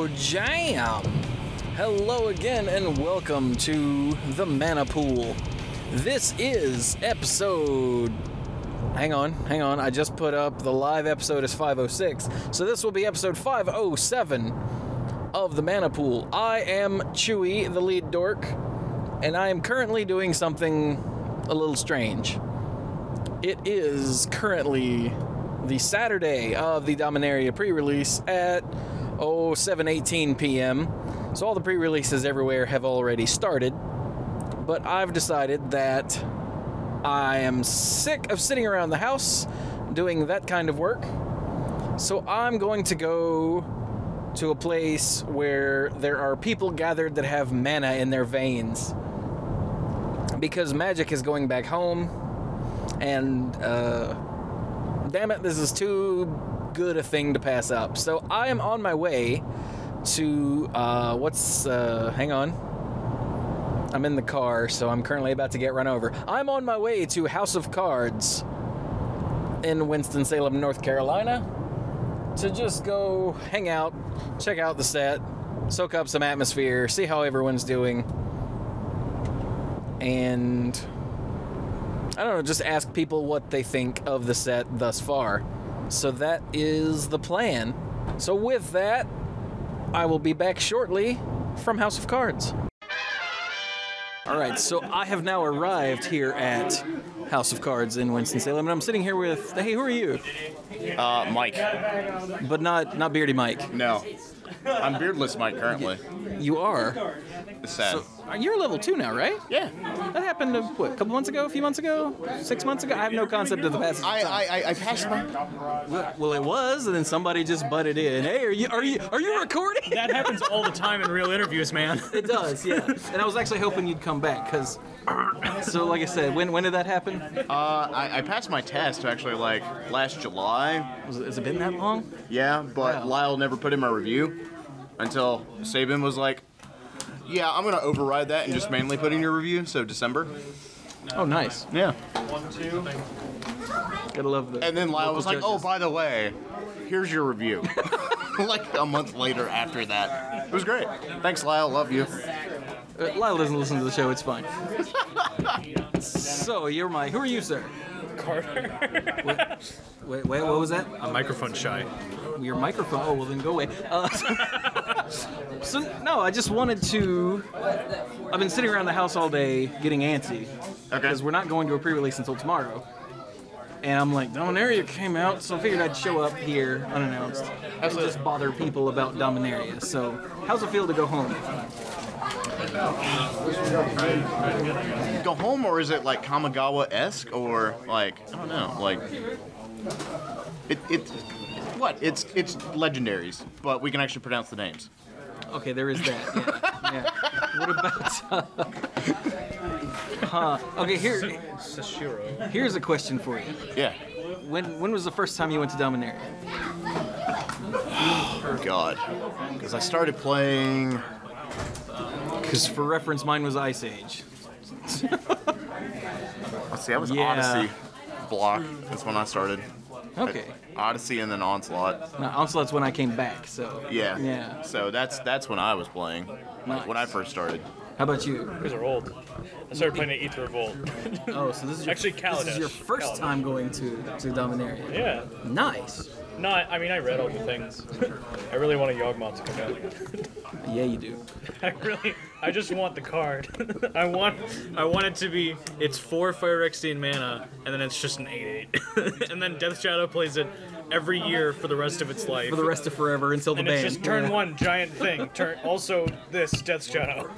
Oh, jam! Hello again and welcome to the Mana Pool. This is episode... Hang on. I just put up the live episode as 506. So this will be episode 507 of the Mana Pool. I am Chewie, the lead dork, and I am currently doing something a little strange. It is currently the Saturday of the Dominaria Prerelease at 7:18 p.m. So all the pre-releases everywhere have already started, but I've decided that I am sick of sitting around the house doing that kind of work, so I'm going to go to a place where there are people gathered that have mana in their veins, because magic is going back home, and damn it, this is too good a thing to pass up. So I am on my way to, hang on. I'm in the car, so I'm currently about to get run over. I'm on my way to House of Cards in Winston-Salem, North Carolina, to just go hang out, check out the set, soak up some atmosphere, see how everyone's doing, and I don't know, just ask people what they think of the set thus far. So that is the plan. So with that, I will be back shortly from House of Cards. Alright, so I have now arrived here at House of Cards in Winston-Salem, and I'm sitting here with, hey, who are you? Mike. But not Beardy Mike. No. I'm beardless Mike currently. You are? It's sad. So, you're level 2 now, right? Yeah. That happened, what, a couple months ago, a few months ago? 6 months ago? I have no concept of the passage of time. I passed my... Well, it was, and then somebody just butted in. Hey, are you recording? That happens all the time in real interviews, man. It does, yeah. And I was actually hoping you'd come back, because... So, like I said, when did that happen? I passed my test, actually, like, last July. Has it been that long? Yeah, but Wow. Lyle never put in my review until Saban was like, yeah, I'm going to override that and just mainly put in your review, so December. Oh, nice. Yeah. Gotta love the... And then Lyle was like, judges. oh, by the way, here's your review. Like a month later after that. It was great. Thanks, Lyle. Love you. Lyle doesn't listen to the show, it's fine. So, you're Mike. Who are you, sir? Carter. Wait, what was that? I'm microphone shy. Your microphone. Oh, well, then go away. So, no, I just wanted to... I've been sitting around the house all day getting antsy. Okay. Because we're not going to a pre-release until tomorrow. And I'm like, Dominaria came out, so I figured I'd show up here unannounced and just bother people about Dominaria. So, how's it feel to go home? Go home, or is it like Kamigawa-esque, or like, I don't know, like... It's legendaries, but we can actually pronounce the names. Okay, there is that. Yeah. What about? Okay, here's a question for you. Yeah. When was the first time you went to Dominaria? Oh God. Because I started playing. Because for reference, mine was Ice Age. Let's see, I was Yeah. Odyssey block. That's when I started. Okay. Odyssey and then Onslaught. Now, Onslaught's when I came back, so. Yeah. Yeah. So that's when I was playing. Nice. When I first started. How about you? You guys are old. I started playing at Ether Revolt. Oh, so this is your, Actually, this Kaladesh. is your first time going to Dominaria. Yeah. Nice. No, I mean, I read all the things. I really want a Yawgmoth to come out. Yeah, you do. I just want the card. I want it to be, it's 4 Fire Exceed mana, and then it's just an 8/8. And then Death Shadow plays it every year for the rest of its life. For the rest of forever until the and ban. it's just turn 1 giant thing. Also this Death Shadow.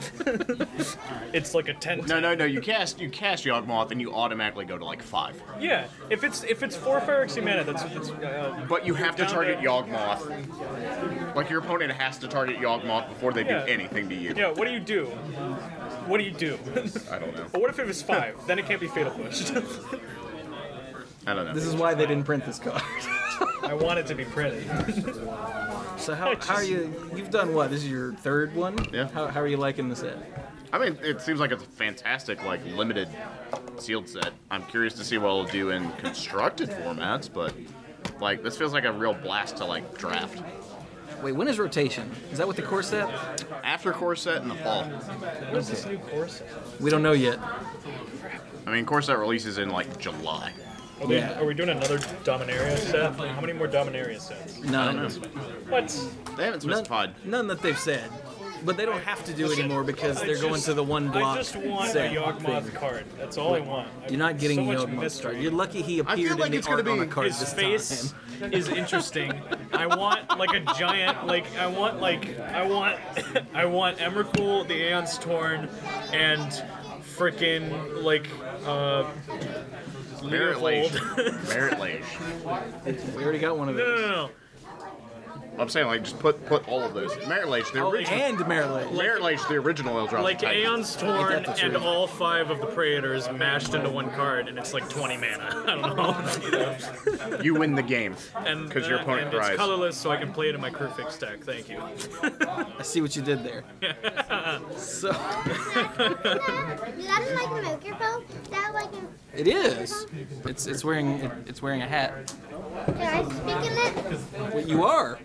It's like a 10. No. You cast Yawgmoth and you automatically go to like 5. Yeah, if it's 4 Fire Exceed mana, that's But you have to down target to- Yawgmoth. Like your opponent has to target Yawgmoth before they do Yeah. anything to you. Yeah, what do you do? What do you do? I don't know. But what if it was 5? Then it can't be Fatal Push. I don't know. This is why they didn't print this card. I want it to be pretty. So how are you? You've done what? This is your third one? Yeah. How are you liking the set? I mean, it seems like it's a fantastic, like, limited sealed set. I'm curious to see what it'll do in constructed formats, but, like, this feels like a real blast to, like, draft. Wait, when is rotation? Is that with the core set? After core set in the fall. What is this new core set? We don't know yet. I mean, core set releases in like July. Yeah. Are we doing another Dominaria set? How many more Dominaria sets? None. What? They haven't specified. None that they've said. But they don't have to do anymore because they're going to the one block I just want a set Yawgmoth thing. card. That's all I want. You're not getting so a much Yawgmoth mystery. card. You're lucky he I feel appeared like in the it's gonna art on the be- card His this face time. is interesting. I want like a giant, like I want Emrakul, the Aeon's Torn, and frickin' like Merit Lage. Leopold. Merit Lage. We already got one of those. No. I'm saying, like, just put all of those. Merit Lage, the Oh, original. and Maryland. Merit Lage, the original will drop. Like the Titan. Aeon's Torn that's and true. all 5 of the Praetors mashed into one card, and it's like 20 mana. I don't know. You win the game. And Because your opponent and cries. it's colorless, so I can play it in my crew fix deck. Thank you. I see what you did there. So Is that like a microphone? Is that like a... it is. It's wearing a hat. Can I speak in it? Well, you are.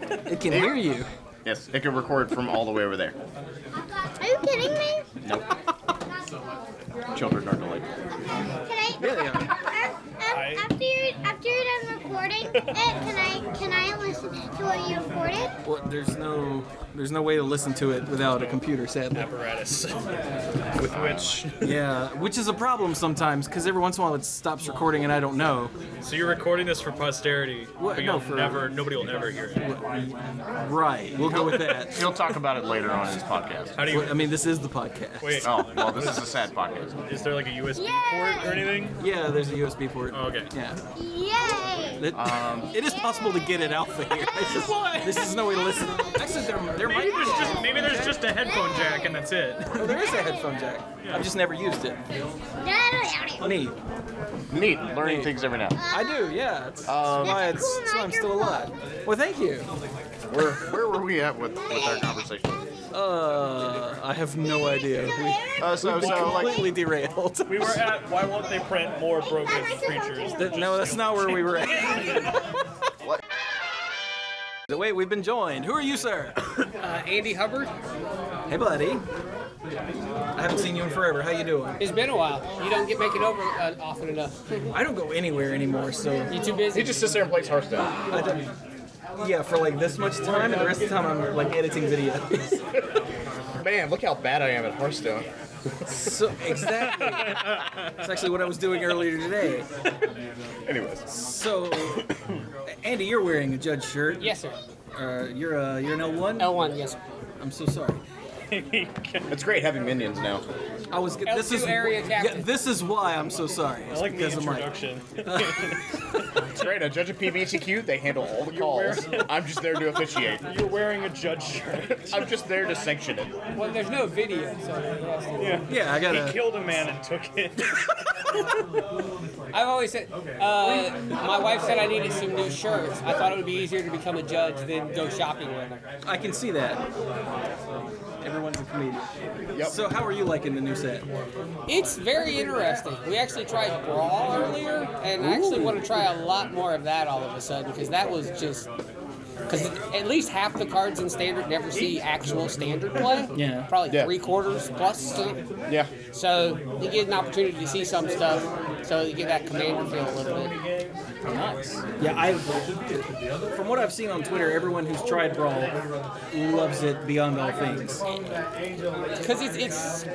It can hear you. Yes, it can record from all the way over there. Are you kidding me? Nope. Children are delightful. Can I... Yeah, they are. After you're done recording it, can I listen to what you recorded? Well, there's no way to listen to it without a computer, sadly. Apparatus. With which... Yeah, which is a problem sometimes because every once in a while it stops recording and I don't know. So you're recording this for posterity, What? but No, for- nobody will ever hear it. Right, we'll go with that. He'll talk about it later on in his podcast. How do you... I mean, this is the podcast. Wait, Oh, well, this is a sad podcast. is there like a USB port or anything? Yeah, there's a USB port. Oh, okay. Yeah. Yay! It is possible to get it alpha here. This is no way to listen. Actually, there might be. Maybe there's just a headphone jack and that's it. Oh, there is a headphone jack. I've just never used it. Neat. Neat, learning things every now. I do, yeah. That's why I'm still alive. Well, thank you. Where were we at with our conversation? I have no idea. So Completely derailed. We were at why won't they print more broken creatures? No, that's not where we were at. What? Wait, we've been joined. Who are you, sir? Andy Hubbard. Hey, buddy. I haven't seen you in forever. How you doing? It's been a while. You don't make it over often enough. I don't go anywhere anymore, so You too busy? He just sits there and plays Hearthstone. I don't. Yeah, for like this much time, and the rest of the time I'm like editing videos. Man, look how bad I am at Hearthstone. So exactly. That's actually what I was doing earlier today. Anyways. So, Andy, you're wearing a Judge shirt. Yes, sir. You're an L1. L1, yes, sir. I'm so sorry. It's great having minions now. I was. This L2 is area captain. Yeah, this is why I'm so sorry. I like the because of my. introduction. It's great. A judge of PVCQ, they handle all the calls. I'm just there to officiate. You're wearing a judge shirt. I'm just there to sanction it. Well, there's no video, so Yeah, I He gotta. killed a man and took it. I've always said, my wife said I needed some new shirts. I thought it would be easier to become a judge than go shopping with them. I can see that. Everyone's a comedian. Yep. So how are you liking the new set? It's very interesting. We actually tried Brawl earlier, and I actually want to try a lot more of that all of a sudden, because that was just... Because at least half the cards in Standard never see actual Standard play. Yeah. Probably Yeah. 3/4 plus. Yeah. So you get an opportunity to see some stuff, so you get that Commander feel a little bit. Nice. Yeah, from what I've seen on Twitter, everyone who's tried Brawl loves it beyond all things. Because it's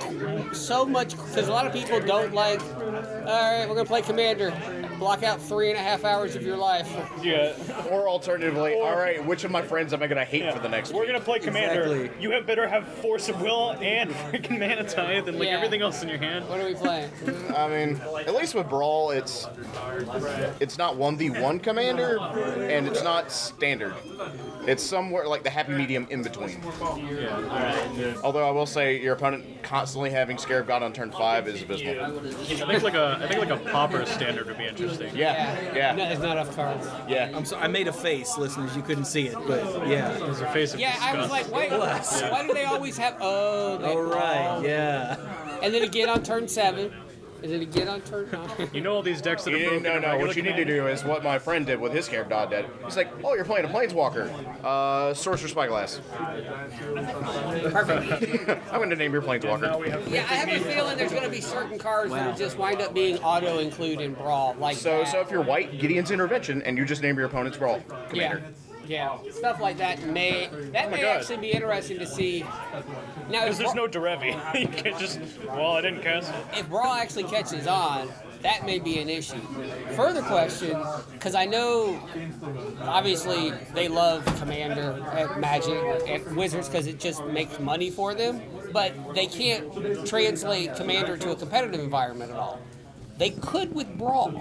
so much, because a lot of people don't like, all right, we're going to play Commander. Block out 3.5 hours of your life. Yeah. Or alternatively, all right, which of my friends am I going to hate for the next We're week? gonna play Commander. Exactly. You better have Force of Will and freaking Mana Tithe and like Yeah. everything else in your hand. What are we playing? I mean, at least with Brawl, it's not 1v1 commander, and it's not standard. It's somewhere like the happy medium in between. Although I will say, your opponent constantly having Scarab God on turn 5 is abysmal. I think like a Pauper standard would be interesting. Yeah. No, it's not enough cards. Yeah. I'm sorry, I made a face, listeners. You couldn't see it, but yeah. There's a face of Yeah, I was disgust. like, wait, why do they always have, All right, yeah. And then again on turn 7, And then again on turn 9. You know all these decks that are broken. No. What you need to do is what my friend did with his character did. He's like, oh, you're playing a Planeswalker. Sorcerer Spyglass. Perfect. I'm going to name your Planeswalker. Yeah, I have a feeling there's going to be certain cards that will just wind up being auto-include in Brawl. Like So that. if you're white, Gideon's Intervention, and you just name your opponent's Brawl commander. Yeah, stuff like that may actually be interesting to see. Now, Because there's no Derevi. You can't just, well, I didn't cast it. if Brawl actually catches on, that may be an issue. Further question, because I know, obviously, they love Commander at Magic and Wizards because it just makes money for them, but they can't translate Commander to a competitive environment at all. They could with Brawl.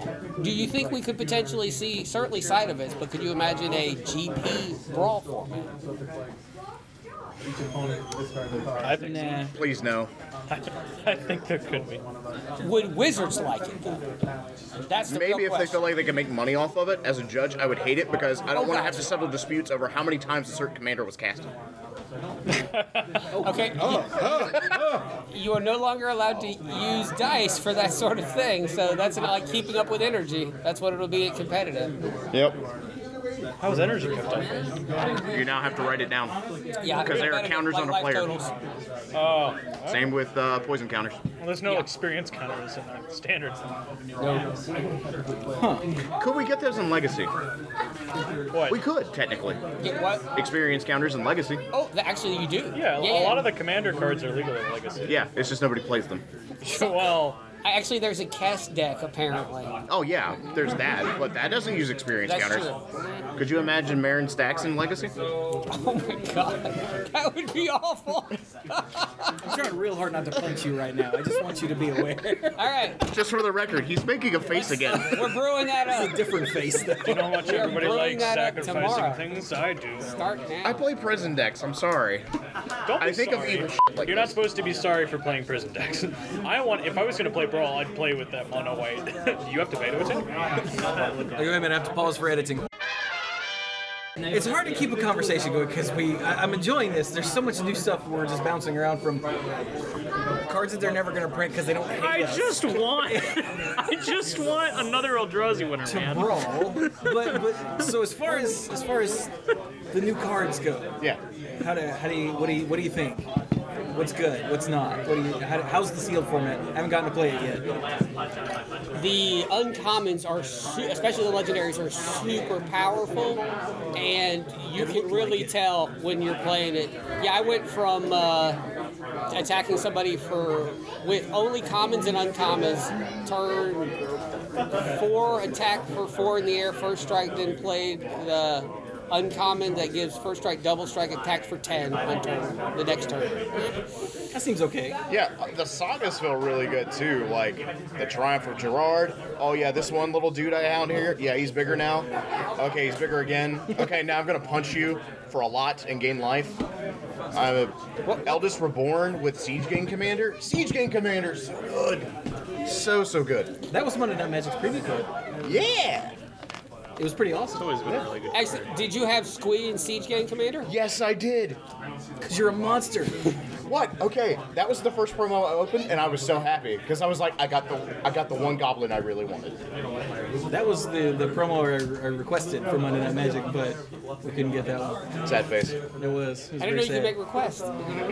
Do you think we could potentially see, certainly side of it, but could you imagine a GP Brawl format? I think Nah. Please no. I think there could be. Would Wizards like it, though? That's the real Maybe if they question. feel like they can make money off of it, as a judge, I would hate it because I don't want to have to gotcha. settle disputes over how many times a certain commander was casted. Okay. You are no longer allowed to use dice for that sort of thing, so that's like keeping up with energy. That's what it'll be at competitive. Yep. How's energy kept up? You now have to write it down. Yeah, Because there are counters on a life player. totals. Oh, Same with poison counters. well, there's no experience counters in the standard. Could we get those in Legacy? What? We could, technically. Get what? Experience counters in Legacy. Oh, actually, you do. Yeah, a lot of the commander cards are legal in Legacy. Yeah, it's just nobody plays them. Well, Actually, there's a Kest deck apparently. Oh yeah, there's that, but that doesn't use experience That's counters. true. Could you imagine Marin stacks in Legacy? Oh my god, that would be awful. I'm trying real hard not to punch you right now. I just want you to be aware. All right, Just for the record, he's making a face again. we're brewing that up. Different face, though. you know how much everybody brewing likes that up sacrificing tomorrow. things? I do. Start now. I play prison decks, I'm sorry. Don't be I think of sorry. evil like You're not supposed to be sorry for playing prison decks. If I was going to play Brawl, I'd play with that mono white. You have to pay to attend? Okay, wait a minute, I have to pause for editing. It's hard to keep a conversation going because I'm enjoying this. There's so much new stuff we're just bouncing around from cards that they're never going to print because they don't hate I us. just want another Eldrazi winner, to man. Brawl, but so as far as the new cards go, Yeah. what do you think? What's good? What's not? How's the sealed format? I haven't gotten to play it yet. The uncommons are, especially the legendaries, are super powerful, and you can really tell when you're playing it. Yeah, I went from attacking somebody with only commons and uncommons, turn 4, attack for 4 in the air, first strike, then played the uncommon that gives first strike, double strike, attack for 10 on turn, the next turn. That seems okay. Yeah, the sagas feel really good too. Like the Triumph of Gerard. Oh yeah, this one little dude I found here. Yeah, he's bigger now. Okay, he's bigger again. Okay, now I'm gonna punch you for a lot and gain life. I'm Eldest Reborn with Siege Gang Commander. Siege Gang Commander, so good. So good. That was Monday Night Magic's preview card. Yeah! It was pretty awesome. Always been really good. Actually, did you have Squee and Siege Gang Commander? Yes, I did. Because you're a monster. What? Okay, that was the first promo I opened, and I was so happy because I was like, I got the one goblin I really wanted. That was the promo I requested for Monday Night Magic, but we couldn't get that one. Sad face. It was I didn't know very you could sad. make requests.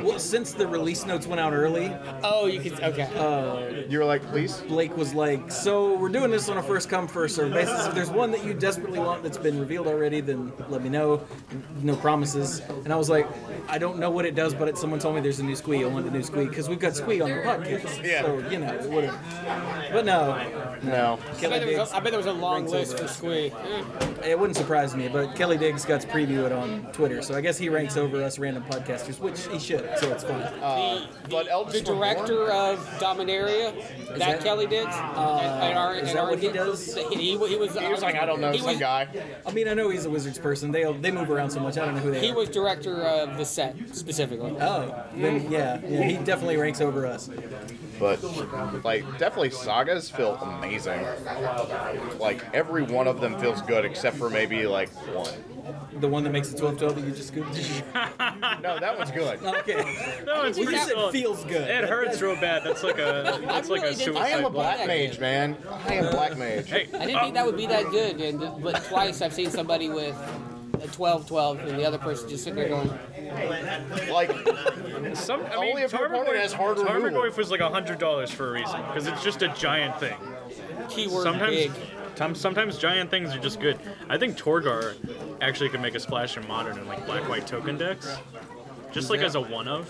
Well, since the release notes went out early, Oh, you could. Okay. You were like, please? Blake was like, so we're doing this on a first come, first served basis. If there's one that you desperately want that's been revealed already, then let me know. No promises. And I was like, I don't know what it does, but someone told me there's a new Squee. I want the new Squee because we've got Squee on the podcast. Yeah. So, it would have. But no. No. I bet there was a long list for Squee. It wouldn't surprise me, but Kelly Diggs got to preview it on Twitter, so I guess he ranks over us random podcasters, which he should, so it's fine. But The Eldest director of Dominaria, that Kelly did. Is that what he does? He was like, I don't know, some guy. I mean, I know he's a Wizards person. They move around so much, I don't know who they He are. was director of the set specifically. Oh, then then yeah, he definitely ranks over us. But, like, definitely sagas feel amazing. Like, every one of them feels good except for maybe, like, one. The one that makes the 12-12 that you just scooped? No, that one's good. Okay. That one's You pretty said solid. feels good. It hurts real bad. That's like a really didn't- suicide. I am a block. black mage, man. I am black mage. Hey, I didn't think that would be that good, but twice I've seen somebody with a 12-12 and the other person just sitting there going, Like, only if your opponent has hard removal. Tarmogoyf was like $100 for a reason because it's just a giant thing. keyword big. Sometimes giant things are just good. I think Torgar actually could make a splash in Modern and like black-white token decks. Just like as a one-of.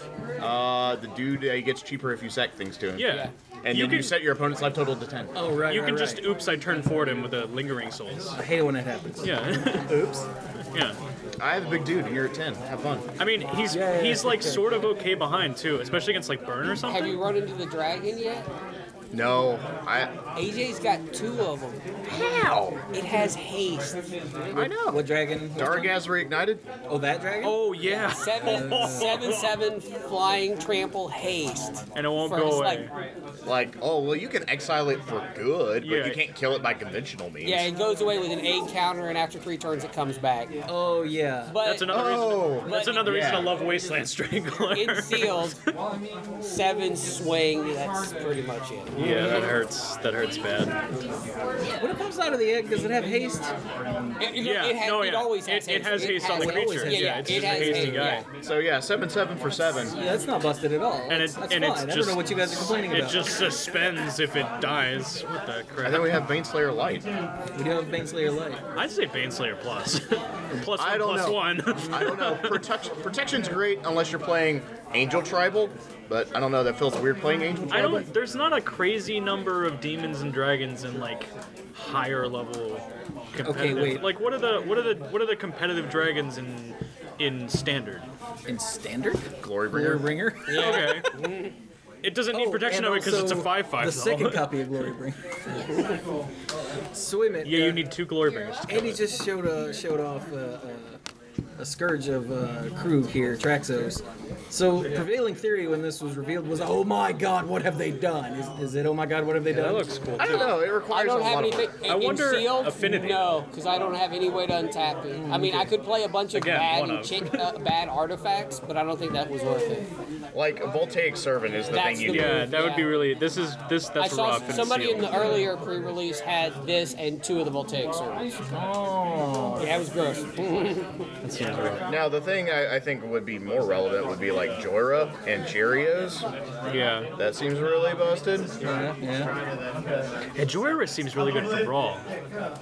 the dude, he gets cheaper if you sack things to him. Yeah. And you you can set your opponent's life total to 10. Oh, right, you right, can right. just oops, I turn forward him with a Lingering Souls. I hate it when that happens. Yeah. Oops. Yeah. I have a big dude, and you're at 10. Have fun. I mean, he's like sort of okay behind too, especially against like Burn or something. Have you run into the dragon yet? No, AJ's got 2 of them. How? It has haste. I know. What dragon? Dargaz reignited? Oh, that dragon? Oh yeah. 7/7 flying trample haste. And it won't For go just, away. Like, oh, well, you can exile it for good, but Yeah. you can't kill it by conventional means. Yeah, it goes away with an 8 counter, and after 3 turns, it comes back. Oh, yeah. But That's another reason. That's another reason yeah. I love Wasteland Strangler. it's sealed. 7 swing. That's pretty much it. Yeah, that hurts. That hurts bad. When it comes out of the egg, does it have haste? Yeah, It always has It has haste on the it always creature. has- Yeah, it's it just a has hasty haste, guy. yeah. So, yeah, 7/7 for 7. Yeah, that's not busted at all. And That's it's fine. I don't just know what you guys are complaining it about. just suspends if it dies. What the crap? And then we have Baneslayer Light. We do have Baneslayer Light. I'd say Baneslayer plus. Plus I one, don't plus know. one. I don't know. Protection's great unless you're playing Angel Tribal, but I don't know. That feels weird playing Angel I Tribal. don't. There's not a crazy number of demons and dragons in like higher level competitive. Okay, wait. Like what are the competitive dragons in standard? In standard? Glorybringer. Glorybringer? Okay. It doesn't need protection and of it because it's a also 5/5. The second copy of Glorybringer. So wait a minute. Yeah, you need 2 Glorybringers. to kill Andy it. just showed off a scourge of Krug here, Traxos. So prevailing theory when this was revealed was, oh my God, what have they done? Is it, oh my God, what have they done? That looks cool I too. don't know. It I requires a don't have lot of anything. work. I wonder in sealed, affinity. No, because I don't have any way to untap it. I mean, I could play a bunch of Again, bad one and of. bad artifacts, but I don't think that was worth it. Like, a Voltaic Servant is the That's thing you the need. Yeah, that would be really. That's I saw rough. and somebody in sealed. the earlier pre-release had this and 2 of the Voltaic servants. Oh. Yeah, it was gross. That seems rough. Now, the thing I think would be more relevant would be like Joyra and Cheerios. Yeah. That seems really busted. Yeah. And Joyra seems really good for Brawl.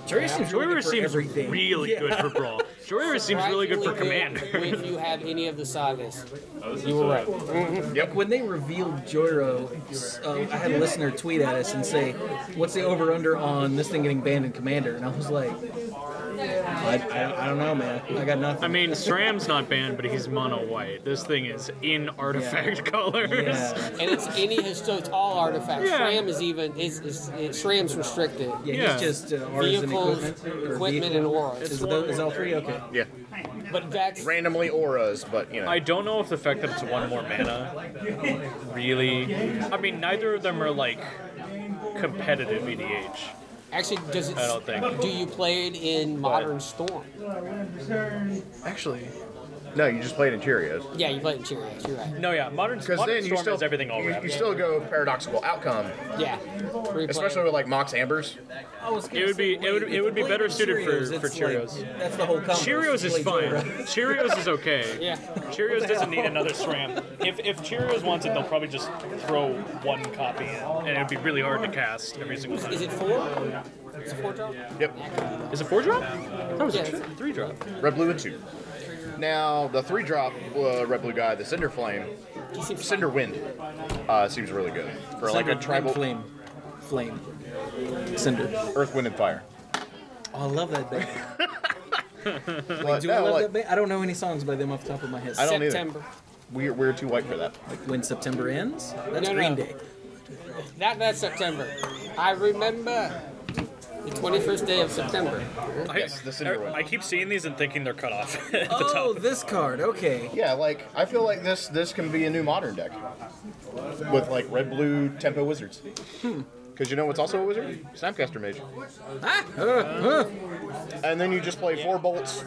Joyra seems really Joyra good for seems everything. really good for Brawl. Joyra seems really good for Commander. If you have any of the sagas, you were right. Yep. When they revealed Joyro, I had a listener tweet at us and say, what's the over-under on this thing getting banned in Commander? And I was like, I don't know, man. I got nothing. I mean, SRAM's not banned, but he's mono white. This thing is in artifact colors. Yeah. And it's so it's all artifacts. Yeah. SRAM is even SRAM's restricted. Yeah, Yeah. he's just artisan Vehicles, equipment. equipment, and auras. Is all 3? Okay. Yeah. But that's Randomly auras, but, you know. I don't know if the fact that it's 1 more mana really. I mean, neither of them are like competitive EDH. actually does it. I don't think. Do you play it in Modern Storm? Actually, No, you just played in Cheerios. Yeah, you play it in Cheerios. You're right. no, yeah. Modern Because then you Storm still has everything all you, wrapped. you still go paradoxical outcome, Yeah. especially with like Mox Ambers. It would be it would be better suited for Cheerios. That's the whole combo. Cheerios is fine. Cheerios is okay. Yeah. Cheerios doesn't need another SRAM. If Cheerios wants it, they'll probably just throw 1 copy in, and it'd be really hard to cast every single time. Is it 4? It's a 4-drop? Yep. Is it 4-drop? That was Yeah. a 3-drop. Red, blue, and 2. Now the 3-drop red blue guy, the Cinder Flame, He seems Cinder Wind, seems really good for like a tribal flame, cinder. Earth, Wind, and Fire. Oh, I love that band. But, Do I no, love like, that band? I don't know any songs by them off the top of my head. I don't either. September. We're too white for that. Like When September Ends? That's No, Green no. Day. That's September. I remember The 21st day of September. Yes, the Cinder one. I keep seeing these and thinking they're cut off at the Oh, top. this card. Okay. Yeah, like I feel like this can be a new modern deck with like red blue tempo wizards. Because you know what's also a wizard? Snapcaster Mage. And then you just play 4 bolts,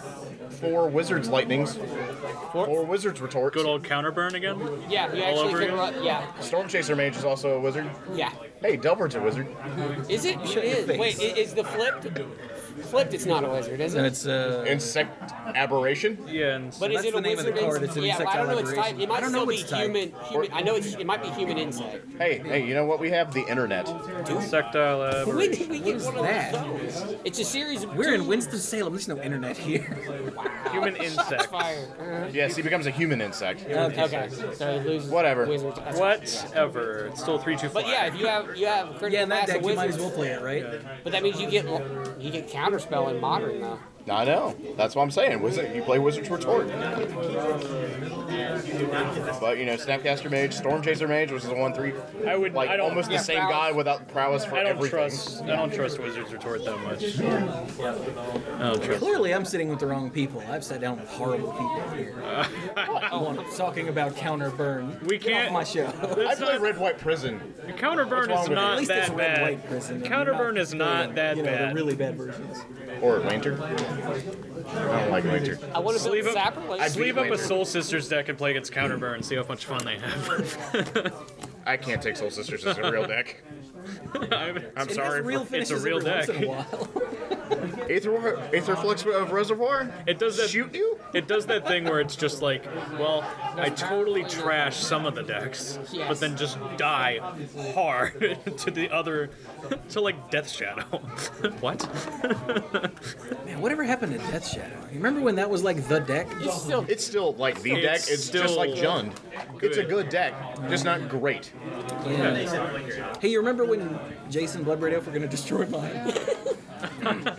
4 wizards lightnings, 4 wizards retorts. Good old counterburn again. Yeah, you All actually over can again? run. Yeah, Storm Chaser Mage is also a wizard. yeah. Hey, Delver's a wizard. Is it? It is. Wait, is the flipped? Flipped, it's not a wizard, is And it? it's Insect Aberration. Yeah, and But is that's it a the name of the wizard? card, it's an yeah, well, I don't know its insectile type. It might I don't know still be its type. human. I know it might be human insect. Hey, you know what? We have the internet. insectile We aberration. get one of that? those. It's a series of. We're in two- Winston-Salem. There's no internet here. Human insect. Fire. Yes, he becomes a human insect. Okay, so he loses. Whatever. Wizards. That's Whatever. It's still 3/2 But yeah, if you have critical Yeah, in that mass of deck you might as wizards, well play it, right? but that means you get counterspell in modern though. I know. That's what I'm saying. Wizard, you play Wizard's Retort. But you know, Snapcaster Mage, Storm Chaser Mage, which is a 1/3. I would. Like I don't. almost the same prowess. guy without prowess for I don't everything. trust. I don't trust Wizards Retort that much. I don't trust. Clearly, I'm sitting with the wrong people. I've sat down with horrible people here. I'm talking about counter burn. We Get can't- off my show. I play Red White Prison. Counterburn What's is wrong with it? At not least it's that red bad. white prison. Counterburn is not that you know, bad. the really bad versions. Or Lantern. I don't like Lantern. I want to build Sleeve up- Sapper. Sleeve up a Soul Sisters deck and play against Counterburn and see how much fun they have. I can't take Soul Sisters as a real deck. I'm sorry. Real It's a finishes real every once deck. in a while. Aetherflux of Reservoir? It does that. Shoot you? It does that thing where it's just like, well, I totally trash some of the decks, but then just die hard to the other, to like Death Shadow. What? Man, whatever happened to Death Shadow? You remember when that was like the deck? It's still like the deck. It's It's just still like Jund. It's a good. good deck, just not great. Hey, you remember when Jason Blood Radio were going to destroy mine?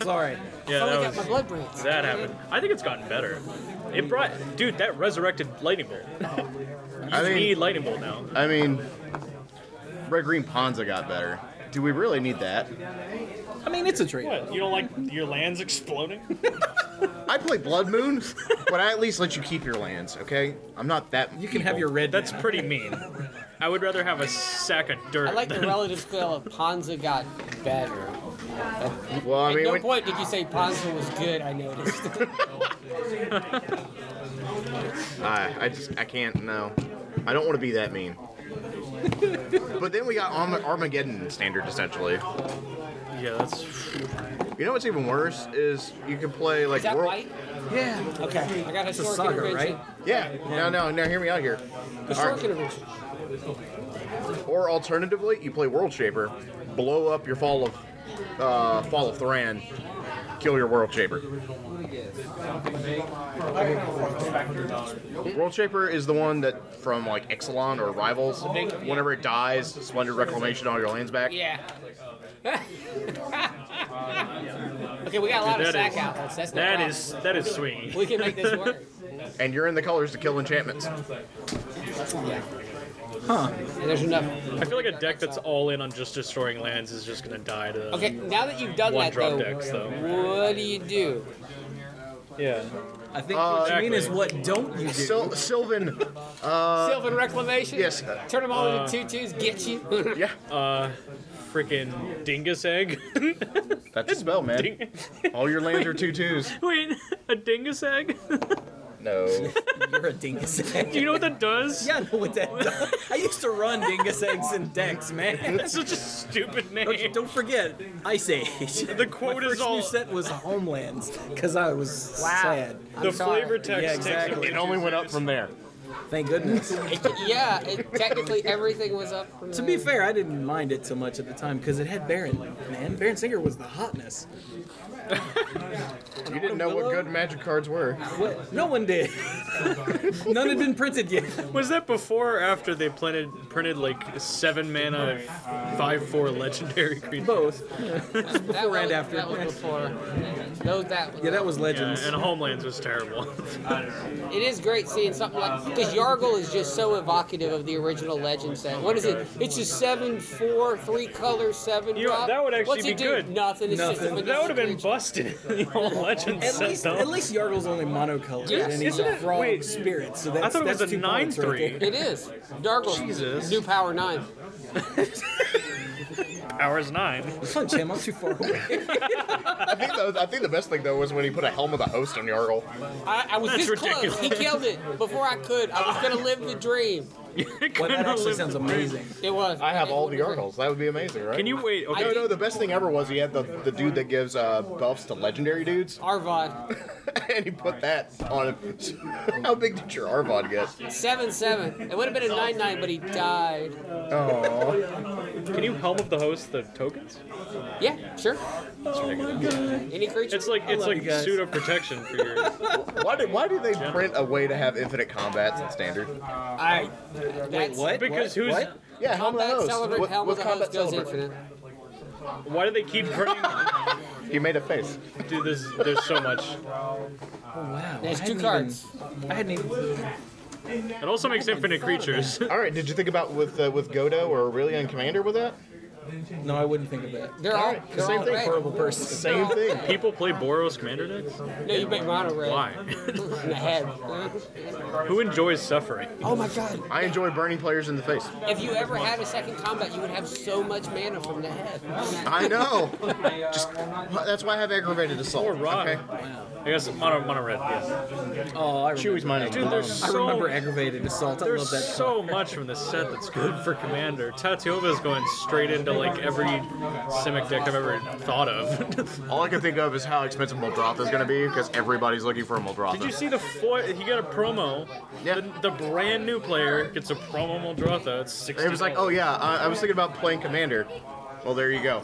Sorry. Yeah, I that got my was blood braids. that happened. I think it's gotten better. It brought, dude, that resurrected Lightning Bolt. I You mean- need Lightning Bolt now. I mean, Red Green Ponza got better. Do we really need that? I mean, it's a trade. What? You don't like your lands exploding? I play Blood Moon, but I at least let you keep your lands, okay? I'm not that. You can have your red. That's now. pretty mean. I would rather have a sack of dirt. I like the than- relative scale of Ponza got better. Well, I At mean, no when- point did you say Ponza was good, I noticed. I can't. No, I don't want to be that mean. But then we got Armageddon standard essentially. Yeah, that's. You know what's even worse is you can play like Is that World. white? Yeah. Okay, I got It's a historic saga, intervention. right? Yeah. No. Hear me out here. Historic intervention. Or alternatively, you play World Shaper, blow up your Fall of Thran, kill your World Shaper. World Shaper is the one that from like Ixalan or Rivals, whenever it dies, Splendid Reclamation, all your lands back. Yeah. Okay, we got a lot of That sack is- outlets. That's no problem. That is swinging. We can make this work. And you're in the colors to kill enchantments. And there's enough. I feel like a deck that's all in on just destroying lands is just gonna die to. Okay, now that you've done One that, drop though, decks, though. what do you do? Yeah. I think what you mean is Exactly. what don't you do? Sylvan, Sylvan Reclamation? yes. Turn them all into 2/2s, get you. yeah, Freaking Dingus Egg. that's a spell, man. Ding- All your lands are 2/2s. Wait, a Dingus Egg? No. You're a dingus egg. Do you know what that does? Yeah, I know what that does. I used to run dingus eggs in decks, man. That's such a stupid name. Don't forget, Ice Age. The quote My is first all. new set was Homelands, because I was sad. The flavor text Yeah, takes exactly. It only went up from there. Thank goodness. Technically everything was up from To be fair, I didn't mind it so much at the time, because it had Baron. Man, Baron Singer was the hotness. You didn't know what good Magic cards were. What? No one did. None had been printed yet. Was that before or after they printed like 7 mana 5/4 legendary creatures? Both. before and after. That was before. Yeah, Yeah, that was Yeah, Legends. and Homelands was terrible. It is great seeing something like, because Yargle is just so evocative of the original Legend set. What is it? It's a 7/4, 3-color, 7 You know, drop. that would actually What's be it do? good. Nothing. It's just a Nothing. That would have been creature. busted in the old Legend set, though. At least Yargle's only monocolored, Yes. and he's Isn't a it? frog Wait. spirit. So that's, I thought it was that's a 2 points 9/3. right there. It is. Yargle. Jesus. New power 9. Hours 9. Punch him. I'm too far away. I think the best thing though was when he put a helm of the host on Yargle. I was That's this ridiculous. close. He killed it before I could. I was gonna live the dream. Well, that actually sounds amazing. It was. I have all the Yargles. That would be amazing, right? Can you wait? Okay. No, the best thing ever was he had the dude that gives buffs to legendary dudes, Arvod. and he put that on him. How big did your Arvod get? 7/7. It would have been a 9/9, but he died. Oh, Can you helm of the host the tokens? Yeah, sure. Any creature. It's like you guys. pseudo protection for your. why did they print a way to have infinite combats in standard? That's What? Because What? who's What? Yeah, helm of the Combat host. Celebrant, With Helm of the Host combat goes celebrant. infinite. why do they keep printing? He made a face. Dude, there's so much. Oh, wow. There's I 2 hadn't cards. I hadn't even. It also makes infinite creatures. All right, did you think about with Godo or Aurelian Commander with that? No, I wouldn't think of that. They're all, Alright, they're same all thing. red. Horrible person. Same thing. People play Boros commander decks? No, you make mono red. Why? In the head. Who enjoys suffering? Oh my god. I enjoy burning players in the face. If you ever had a second combat, you would have so much mana from the head. I know. Just that's why I have aggravated assault. Or Rod. Okay. I guess mono red, yeah. Oh, I remember. Chewie's mine. Dude, there's I so, remember aggravated assault. I there's love that. so much from this set that's good for commander. Tatiova is going straight into like every Simic deck I've ever thought of. All I can think of is how expensive Muldrotha is going to be because everybody's looking for a Muldrotha. Did you see the foil? He got a promo. Yeah. The brand new player gets a promo Muldrotha. It's 60. It was like, oh yeah, I was thinking about playing Commander. Well, there you go.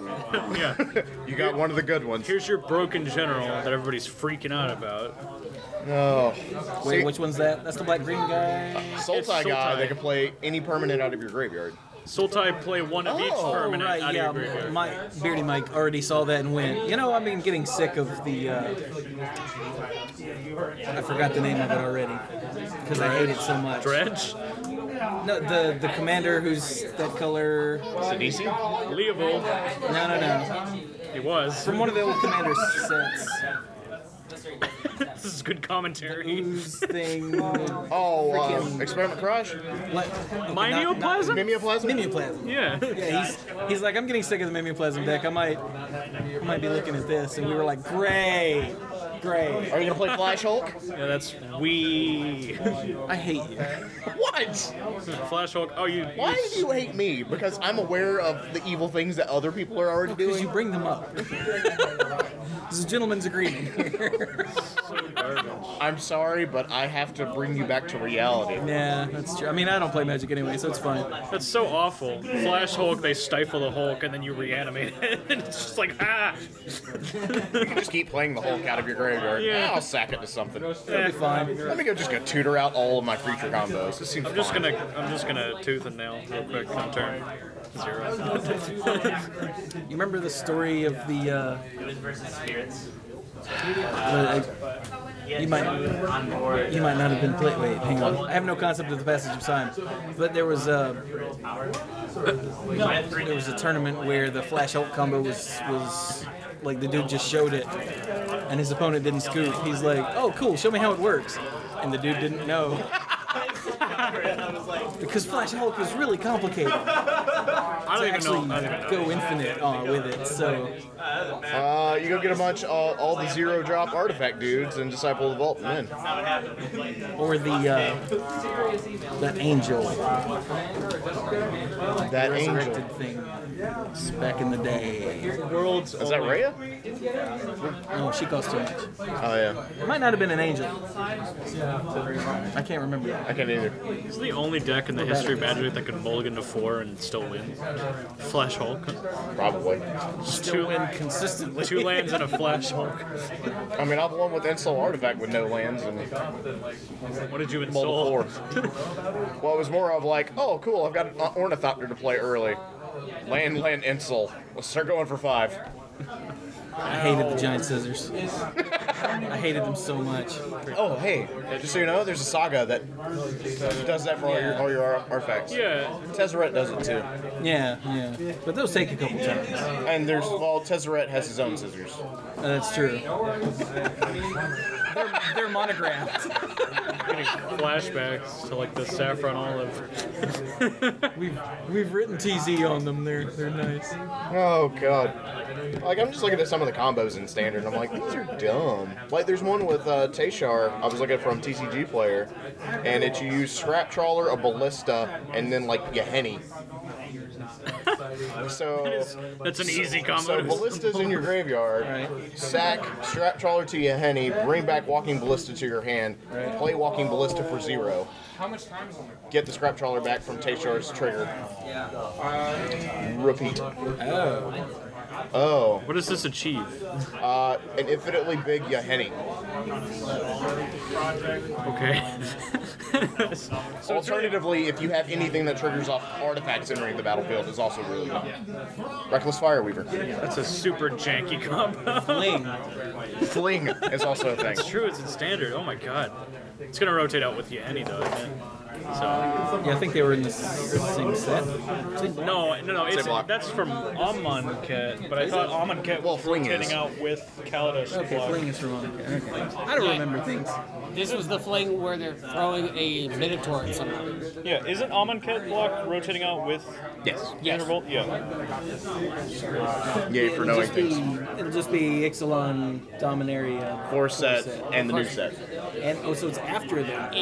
Yeah. You got one of the good ones. Here's your broken general that everybody's freaking out about. Oh. Wait, See, which one's that? That's the black green guy. Sultai It's guy Sultai. that can play any permanent out of your graveyard. Sultai play one of each Oh, permanent right, out yeah. of your graveyard. Beardy Mike already saw that and went, you know, I've been getting sick of the. I forgot the name of it already because I hate it so much. Dredge? No, the commander who's that color. Sidisi? Leovold. No. He was. From one of the old commander sets. This is good commentary. Whose thing? Oh, Freaking- Experiment Crush? Mimeoplasm? Mimeoplasm? Mimeoplasm. Yeah. Yeah, he's like, I'm getting sick of the Mimeoplasm deck. I might be looking at this, and we were like, great. Are you going to play Flash Hulk? Yeah, that's we. I hate you. What? Flash Hulk. Oh, you. Why do you hate me? Because I'm aware of the evil things that other people are already Because doing? you bring them up. This is a gentleman's agreement here. I'm sorry, but I have to bring you back to reality. Yeah, that's true. I mean, I don't play Magic anyway, so it's fine. That's so awful. Flash Hulk, they stifle the Hulk and then you reanimate it. It's just like, ah! You can just keep playing the Hulk out of your graveyard. Yeah. I'll sack it to something. It'll be fine. Let me go just go tutor out all of my creature combos. This seems I'm just fine. gonna tooth and nail real quick on turn 0. You remember the story of the, you might not have been playing. Wait, hang on. I have no concept of the passage of time, but there was a tournament where the Flash Hulk combo was like the dude just showed it, and his opponent didn't scoop. He's like, "Oh, cool, show me how it works," and the dude didn't know. Because Flash Hulk was really complicated I don't to even actually know. I don't even know. go infinite with it. So You go get a bunch all the 0-drop artifact dudes and disciple the vault and win. or that angel, That angel. resurrected thing back in the day. World's Is that Rhea? No, she cost too much. Oh yeah. It might not have been an angel. I can't remember. I can't either. It's the only deck in the history of Magic that can mulligan to 4 and still win. Flash Hulk. Probably. Still win consistently. 2 lands and a Flash Hulk. I mean, I've won with Insult Artifact with no lands and What did you multiple install? fourth. Well, it was more of like, oh, cool, I've got an Ornithopter to play early. Land, Insult. Let's start going for 5. I hated the giant scissors. I hated them so much. Oh, hey, just so you know, there's a saga that does that for all your artifacts. Yeah. Tezzeret does it too. Yeah. But those take a couple times. And Tezzeret has his own scissors. That's true. They're monogrammed. Getting flashbacks to like the saffron olive. We've written TZ on them. They're nice. Oh god. Like I'm just looking at some of the combos in standard and I'm like, these are dumb. Like there's one with Tashar, I was looking at from TCG Player, and it's you use Scrap Trawler, a Ballista, and then like Yahenni. So that's an easy combo. So Ballista's in your graveyard, sack Scrap Trawler to Yahenni, bring back Walking Ballista to your hand, play Walking Ballista for 0. How much time is on there? Get the Scrap Trawler back from Tashar's trigger. Repeat. Oh. What does this achieve? An infinitely big Yahenni. Okay. So alternatively, if you have anything that triggers off artifacts entering the battlefield, is also really good. Reckless Fireweaver. That's a super janky combo. Fling is also a thing. It's true, it's in standard. Oh my god. It's gonna rotate out with Yahenni though, isn't it? So. Yeah, I think they were in the same set. No. That's from Amonkhet, but I thought Amonkhet was rotating out with Kaladesh. Okay, Fling is from Amonkhet. Okay. I don't remember things. This was the fling where they're throwing a Minotaur at someone. Yeah, isn't Amonkhet block rotating out with Interval? Yeah. Yay for knowing things. It'll just be Ixalan, Dominaria. Core set and the new set. And so it's after that.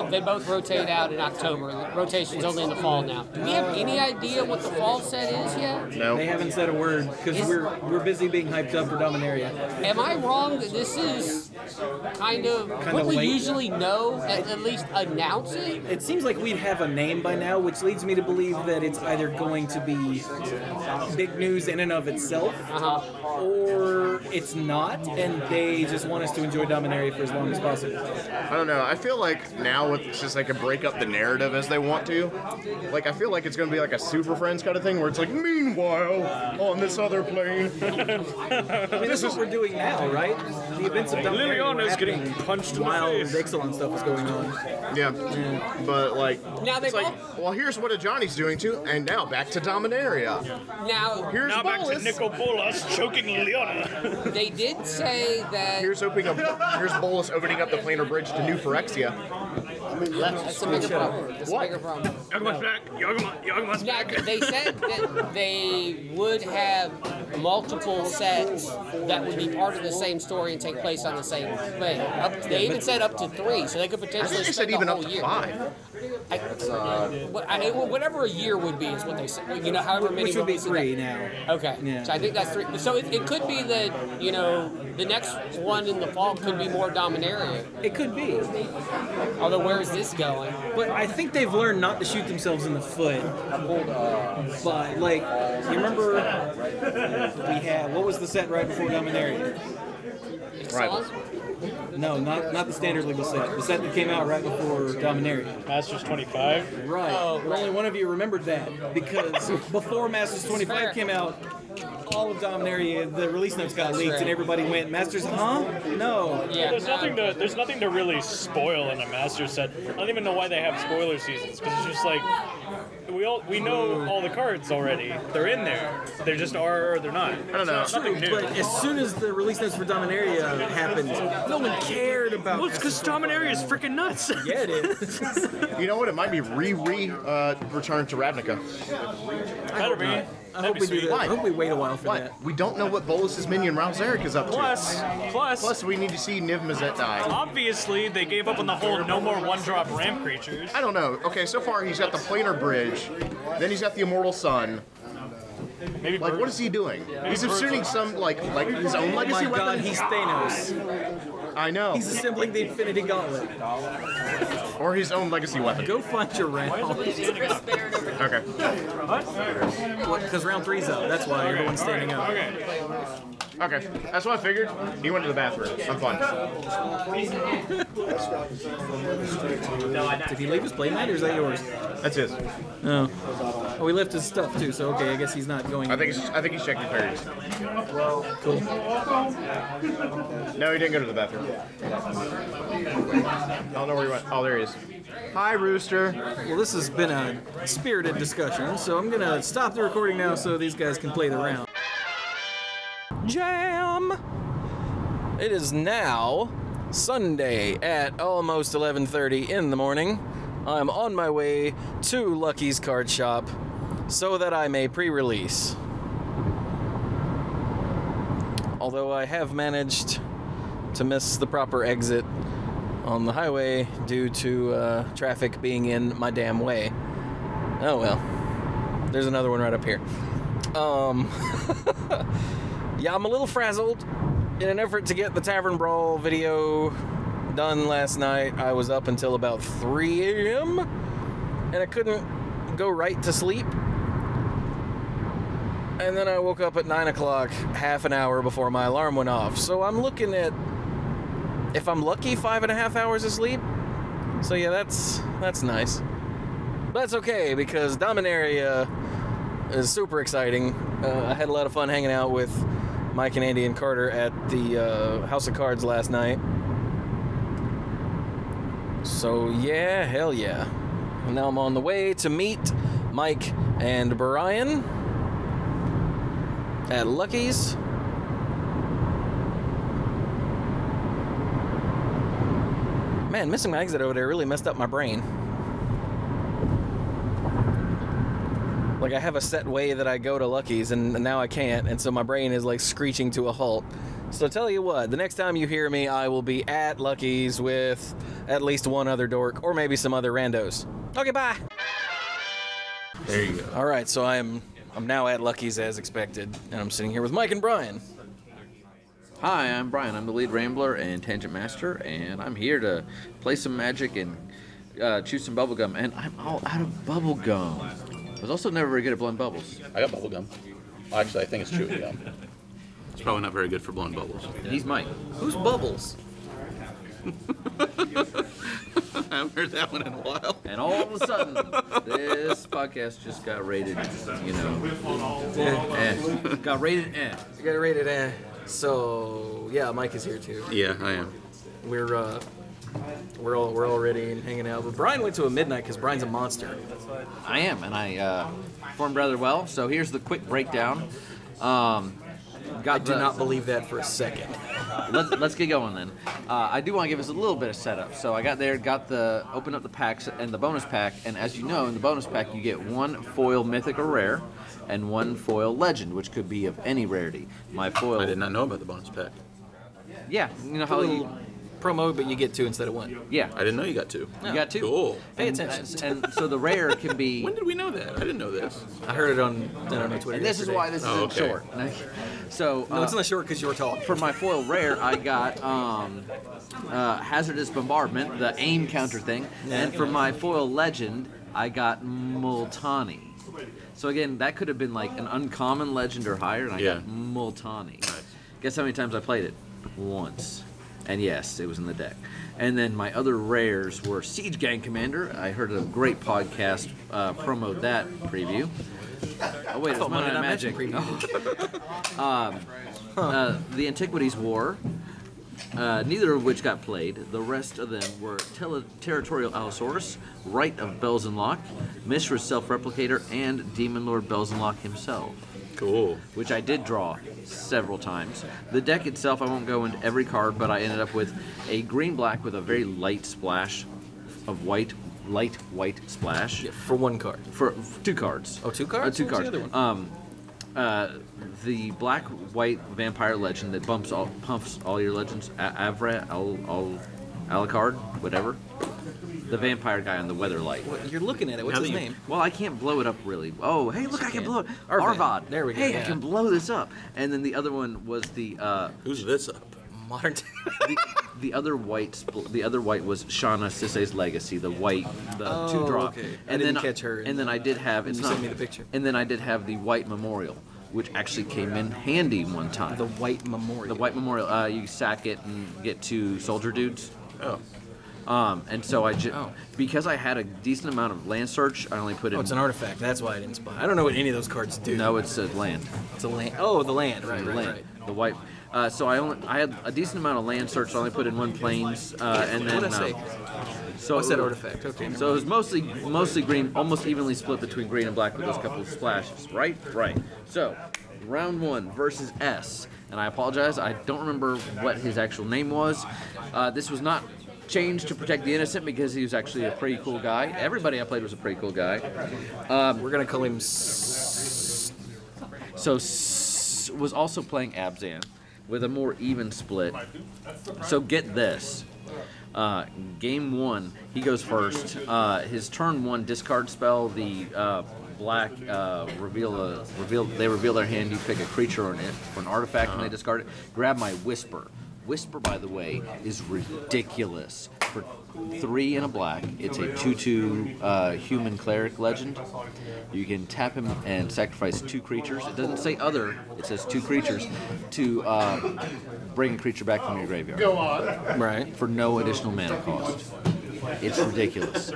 They both rotate out in October. The rotation's only in the fall now. Do we have any idea what the fall set is yet? No. They haven't said a word because we're busy being hyped up for Dominaria. Am I wrong that this is kind of what we late? usually know, at least announce it? It seems like we'd have a name by now, which leads me to believe that it's either going to be big news in and of itself, or it's not, and they just want us to enjoy Dominaria for as long as possible. I don't know. I feel like now it's just like a break up the narrative as they want to. Like I feel like it's going to be like a Super Friends kind of thing where it's like, meanwhile, on this other plane. I mean, this is what we're doing now, right? The events of Dominaria Liliana's getting punched in the while face. the Ixalan stuff is going on. Yeah. But like, Now it's like, well, here's what Johnny's doing too, and now back to Dominaria. Here's Now back to Bolus. Nico Bolas choking Liliana. They did say that. Here's Bolus opening up the planar bridge to New Phyrexia. That's a bigger problem. That's a bigger problem. Yaguma's back. Yaguma's Now, back. they said that they would have multiple sets that would be part of the same story and take place on the same thing. They even said up to 3, so they could I potentially think they said spend even the up whole to year. 5. Whatever a year would be is what they said. You know, however many. Which would be releases 3 that- now. Okay. Yeah. So I think that's 3. So it could be that, you know, the next one in the fall could be more Dominaria. It could be. Although, where is this going? But I think they've learned not to shoot themselves in the foot. But, like, you remember we had, what was the set right before Dominaria? Rivals. No, not the standard legal set. The set that came out right before Dominaria. Masters 25. Right. Only one of you remembered that because before Masters 25 came out, all of Dominaria, the release notes got leaked, and everybody went, "Masters, huh? No." Yeah. There's nothing to really spoil in a Master set. I don't even know why they have spoiler seasons because it's just like we know all the cards already. They're in there. They just are or they're not. I don't know. It's nothing new. But as soon as the release notes for Dominaria happened, no one cared about. Well, it's because Dominaria is freaking nuts. Yeah, it is. You know what? It might be returned to Ravnica. Better be. I hope we do that. I hope we wait a while for that. We don't know what Bolus's minion Ralzeric is up to. Plus, we need to see Niv Mizzet die. obviously, they gave up on the whole no more one-drop ramp creatures. I don't know. Okay, so far he's got the planar bridge, then he's got the Immortal Sun. Maybe Like, what is he doing? He's assuming some like his own Oh legacy my God, weapon. he's Thanos. I know. He's assembling the Infinity Gauntlet. Or his own legacy weapon. Go find your round. Okay. Because round 3's up. That's why everyone's standing up. Okay. Okay, that's what I figured. He went to the bathroom. I'm fine. Did he leave his playmat, or is that yours? That's his. No. Oh, he left his stuff too. So okay, I guess he's not going. I think he's checking periods. Cool. No, he didn't go to the bathroom. I don't know where he went. Oh, there he is. Hi, Rooster. Well, this has been a spirited discussion, so I'm gonna stop the recording now so these guys can play the round. Jam! It is now Sunday at almost 11:30 in the morning. I'm on my way to Lucky's card shop so that I may pre-release. Although I have managed to miss the proper exit on the highway due to traffic being in my damn way. Oh well. There's another one right up here. Yeah, I'm a little frazzled. In an effort to get the Tavern Brawl video done last night, I was up until about 3 a.m. and I couldn't go right to sleep. And then I woke up at 9 o'clock, half an hour before my alarm went off. So I'm looking at, if I'm lucky, 5.5 hours of sleep. So yeah, that's nice. But that's okay, because Dominaria is super exciting. I had a lot of fun hanging out with Mike and Andy and Carter at the House of Cards last night. So yeah, hell yeah. And now I'm on the way to meet Mike and Brian at Lucky's. Man, missing my exit over there really messed up my brain. Like, I have a set way that I go to Lucky's, and now I can't, and so my brain is, like, screeching to a halt. So tell you what, the next time you hear me, I will be at Lucky's with at least one other dork, or maybe some other randos. Okay, bye! There you go. Alright, so I'm now at Lucky's as expected, and I'm sitting here with Mike and Brian. Hi, I'm Brian. I'm the lead Rambler and Tangent Master, and I'm here to play some Magic and chew some bubblegum, and I'm all out of bubblegum. I was also never very good at blowing bubbles. I got bubble gum. Well, actually, I think it's chewing gum. It's probably not very good for blowing bubbles. And he's Mike. Who's Bubbles? I haven't heard that one in a while. And all of a sudden, this podcast just got rated, you know, got rated eh. I got it rated eh. So, yeah, Mike is here too. Yeah, I am. We're all ready and hanging out. But Brian went to a midnight because Brian's a monster. I am, and I performed rather well. So here's the quick breakdown. I do not believe that for a second. Let's get going then. I do want to give us a little bit of setup. So I got there, opened up the packs and the bonus pack, and as you know, in the bonus pack you get one foil mythic or rare, and one foil legend, which could be of any rarity. My foil. I did not know about the bonus pack. Yeah, you know how you. Promo, but you get two instead of one. Yeah, I didn't know you got two. you got two. Cool. Pay attention. And so the rare can be. When did we know that? I didn't know this. I heard it on Twitter. And this is yesterday. why this isn't okay. short. So No, it's not short because you were talking. for my foil rare, I got Hazardous Bombardment, the aim counter thing, and for my foil legend, I got Multani. So again, that could have been like an uncommon legend or higher, and I got Multani. Nice. Guess how many times I played it? Once. And yes, it was in the deck. And then my other rares were Siege Gang Commander. I heard a great podcast promote that preview. Oh wait, it's Monday Night Magic. The Antiquities War, neither of which got played. The rest of them were Territorial Allosaurus, Rite of Belzenlock, Mishra's Self-Replicator, and Demon Lord Belzenlock himself. Cool. Which I did draw several times. The deck itself, I won't go into every card, but I ended up with a green-black with a very light splash of white, light white splash. Yeah, for one card. For 2 cards. Oh, 2 cards? Two What was cards. the other one? The black-white vampire legend that pumps all your legends. Avra, Alucard, whatever. The vampire guy on the Weatherlight. Well, you're looking at it. What's his name? Well, I can't blow it up really. Oh, hey, look, I can blow it. Arvad. Arvad. There we go. Hey, Yeah. I can blow this up. And then the other one was the Who's this up? Modern. the other white was Shauna Sisse's Legacy, the 2-drop. Okay. I And didn't then catch her. And then I did have You sent me the picture. And then I did have the white Memorial. which actually came in handy one time. The White Memorial. The White Memorial. You sack it and get 2 soldier dudes. Oh. And so because I had a decent amount of land search, I only put in. Oh, it's an artifact. That's why I didn't spy. I don't know what any of those cards do. No, it's a land. It's a land. Oh, the land. Right, The right, land. right. The white. So I had a decent amount of land search. So I only put in 1 plains, and then. What did I say? So What's that artifact? Okay. So it was mostly green, almost evenly split between green and black with those couple of splashes. Right. So, round 1 versus S, and I apologize. I don't remember what his actual name was. This was not changed to protect the innocent because he was actually a pretty cool guy. Everybody I played was a pretty cool guy. We're gonna call him. Was also playing Abzan with a more even split. So get this. Game 1, he goes first. His turn 1 discard spell, the black reveal their hand. You pick a creature or an artifact, and they discard it. Grab my Whisper. Whisper, by the way, is ridiculous. For 3 and a black, it's a 2/2 human cleric legend. You can tap him and sacrifice 2 creatures. It doesn't say other, it says 2 creatures to bring a creature back from your graveyard. Right. For no additional mana cost. It's ridiculous.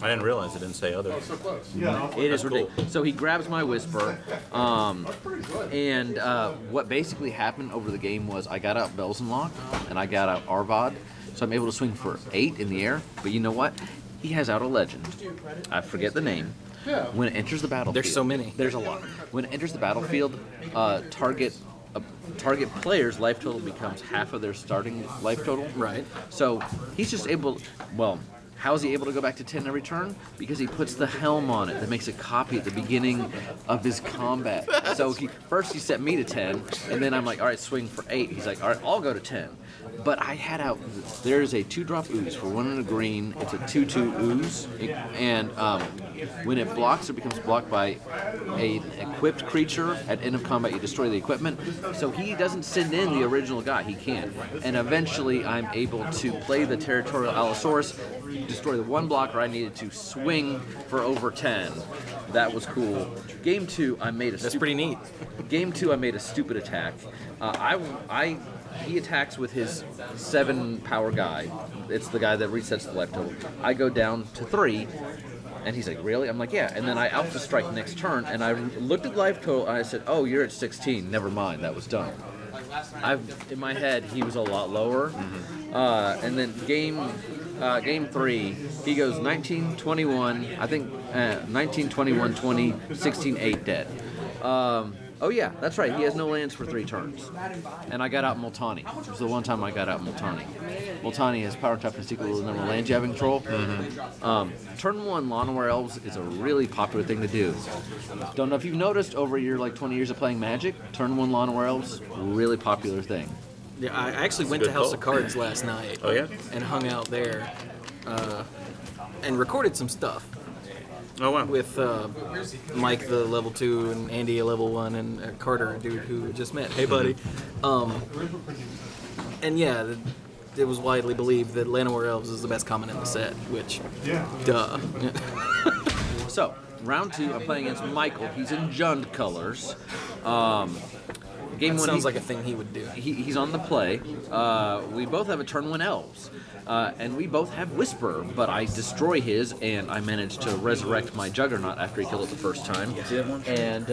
I didn't realize it didn't say other. It is ridiculous. So he grabs my Whisper, and what basically happened over the game was I got out Bells and Lock, and I got out Arvad, so I'm able to swing for 8 in the air. But you know what? He has out a legend. I forget the name. When it enters the battlefield, There's so many. There's a lot. When it enters the battlefield, target player's life total becomes half of their starting life total. Right. So he's just able. Well, how is he able to go back to 10 every turn? Because he puts the helm on it that makes a copy at the beginning of his combat. So first he set me to 10, and then I'm like, all right, swing for 8. He's like, all right, I'll go to 10. But I had out, there's a 2-drop ooze for 1 and a green. It's a 2/2 ooze, and when it blocks, it becomes blocked by an equipped creature. At end of combat, you destroy the equipment. So he doesn't send in the original guy. He can. And eventually, I'm able to play the Territorial Allosaurus, destroy the 1 blocker I needed to swing for over 10. That was cool. Game 2, I made a. That's pretty neat. Game 2, I made a stupid attack. He attacks with his 7 power guy. It's the guy that resets the life total. I go down to 3, and he's like, really? I'm like, yeah. And then I alpha strike next turn, and I looked at life total, and I said, oh, you're at 16. Never mind, that was done. In my head, he was a lot lower. And then game 3, he goes 19, 21, I think 19, 21, 20, 16, 8 dead. Oh yeah, that's right. He has no lands for 3 turns. And I got out Multani. It was the one time I got out Multani. Multani has power, toughness equal to the number of lands you have in control. Turn 1 Lawnmower Elves is a really popular thing to do. Don't know if you've noticed over your 20 years of playing Magic, turn 1 Lawnmower Elves, really popular thing. Yeah, I actually went to House of Cards last night. Oh yeah? And hung out there, and recorded some stuff. Oh wow. With Mike, the level 2, and Andy, a level 1, and Carter, a dude who just met. Hey, buddy. And yeah, it was widely believed that Llanowar Elves is the best common in the set, which, duh. So, round 2, I'm playing against Michael. He's in Jund colors. Game 1, sounds like a thing he would do. He's on the play. We both have a turn 1 Elves. And we both have Whisper, but I destroy his, and I manage to resurrect my Juggernaut after he killed it the first time. And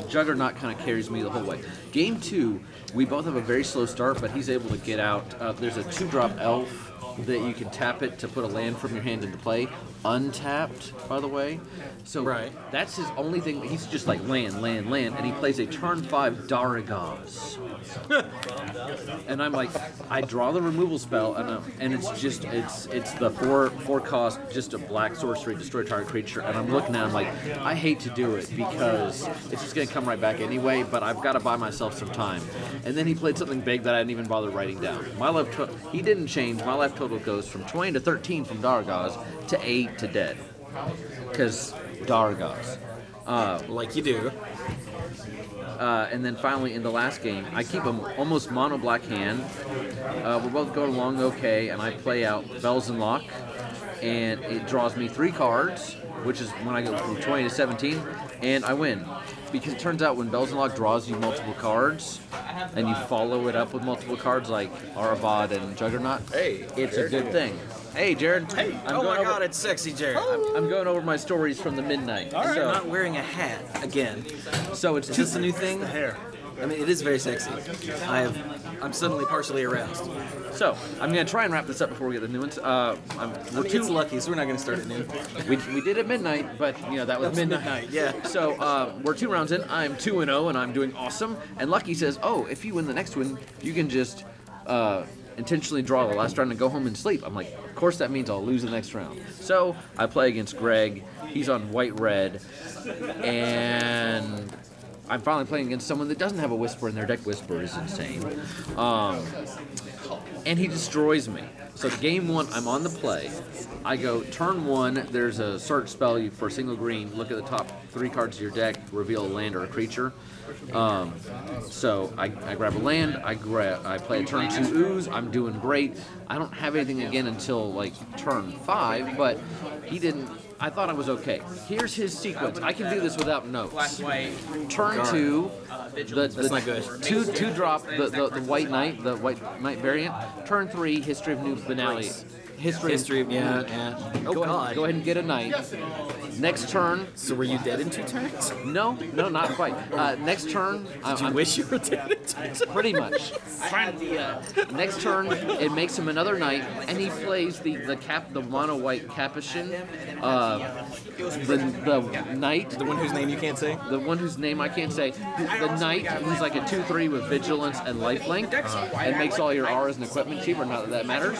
Juggernaut kind of carries me the whole way. Game 2, we both have a very slow start, but he's able to get out. There's a 2-drop Elf that you can tap it to put a land from your hand into play. Untapped, by the way. So that's his only thing. He's just like land, and he plays a turn 5 Daragaz. And I'm like, I draw the removal spell, and it's the 4 cost, just a black sorcery, destroy target creature. And I'm looking at him like, I hate to do it because it's just gonna come right back anyway. But I've got to buy myself some time. And then he played something big that I didn't even bother writing down. He didn't change. My life total goes from 20 to 13 from Daragaz to 8 to dead. Because Daragaz. Like you do. And then finally in the last game, I keep an almost mono black hand. We're both going along okay, and I play out Bells and Lock, and it draws me 3 cards, which is when I go from 20 to 17, and I win. because it turns out when Bells and Lock draws you multiple cards, and you follow it up with multiple cards like Aravad and Juggernaut, it's a good thing. Hey, Jared. Hey. Oh my God, it's sexy, Jared. I'm going over my stories from the midnight. All right. You're not wearing a hat again. So it's Is this the new thing? The hair. I mean, it is very sexy. I'm suddenly partially aroused. So I'm gonna try and wrap this up before we get the new ones. It's lucky, so we're not gonna start at noon. We did at midnight, but that was midnight. Yeah. So we're 2 rounds in. I'm 2-0, and I'm doing awesome. And Lucky says, "Oh, if you win the next one, you can just intentionally draw the last round and go home and sleep." I'm like, "Of course that means I'll lose the next round." So I play against Greg. He's on white-red, and I'm finally playing against someone that doesn't have a Whisper in their deck. Whisper is insane. And he destroys me. So game 1, I'm on the play. I go turn 1, there's a search spell for a single green. Look at the top 3 cards of your deck, reveal a land or a creature. So I grab a land, I play a turn 2 ooze, I'm doing great. I don't have anything again until like turn 5, but he didn't. I thought I was okay. Here's his sequence. I can do this without notes. Turn 2, That's not good. 2 drop the white knight, the white knight variant. Turn 3, History of New Finale. History of yeah. Oh God. Go ahead and get a knight. Next turn. So were you dead in 2 turns? No, not quite. Next turn. Did you wish you were dead in 2 turns? Pretty much. Next turn, it makes him another knight, and he plays the mono white Capuchin, the knight, The one whose name you can't say? the one whose name I can't say. The knight, who's like a 2/3 with vigilance and lifelink, and makes all your auras and equipment cheaper. Not that that matters.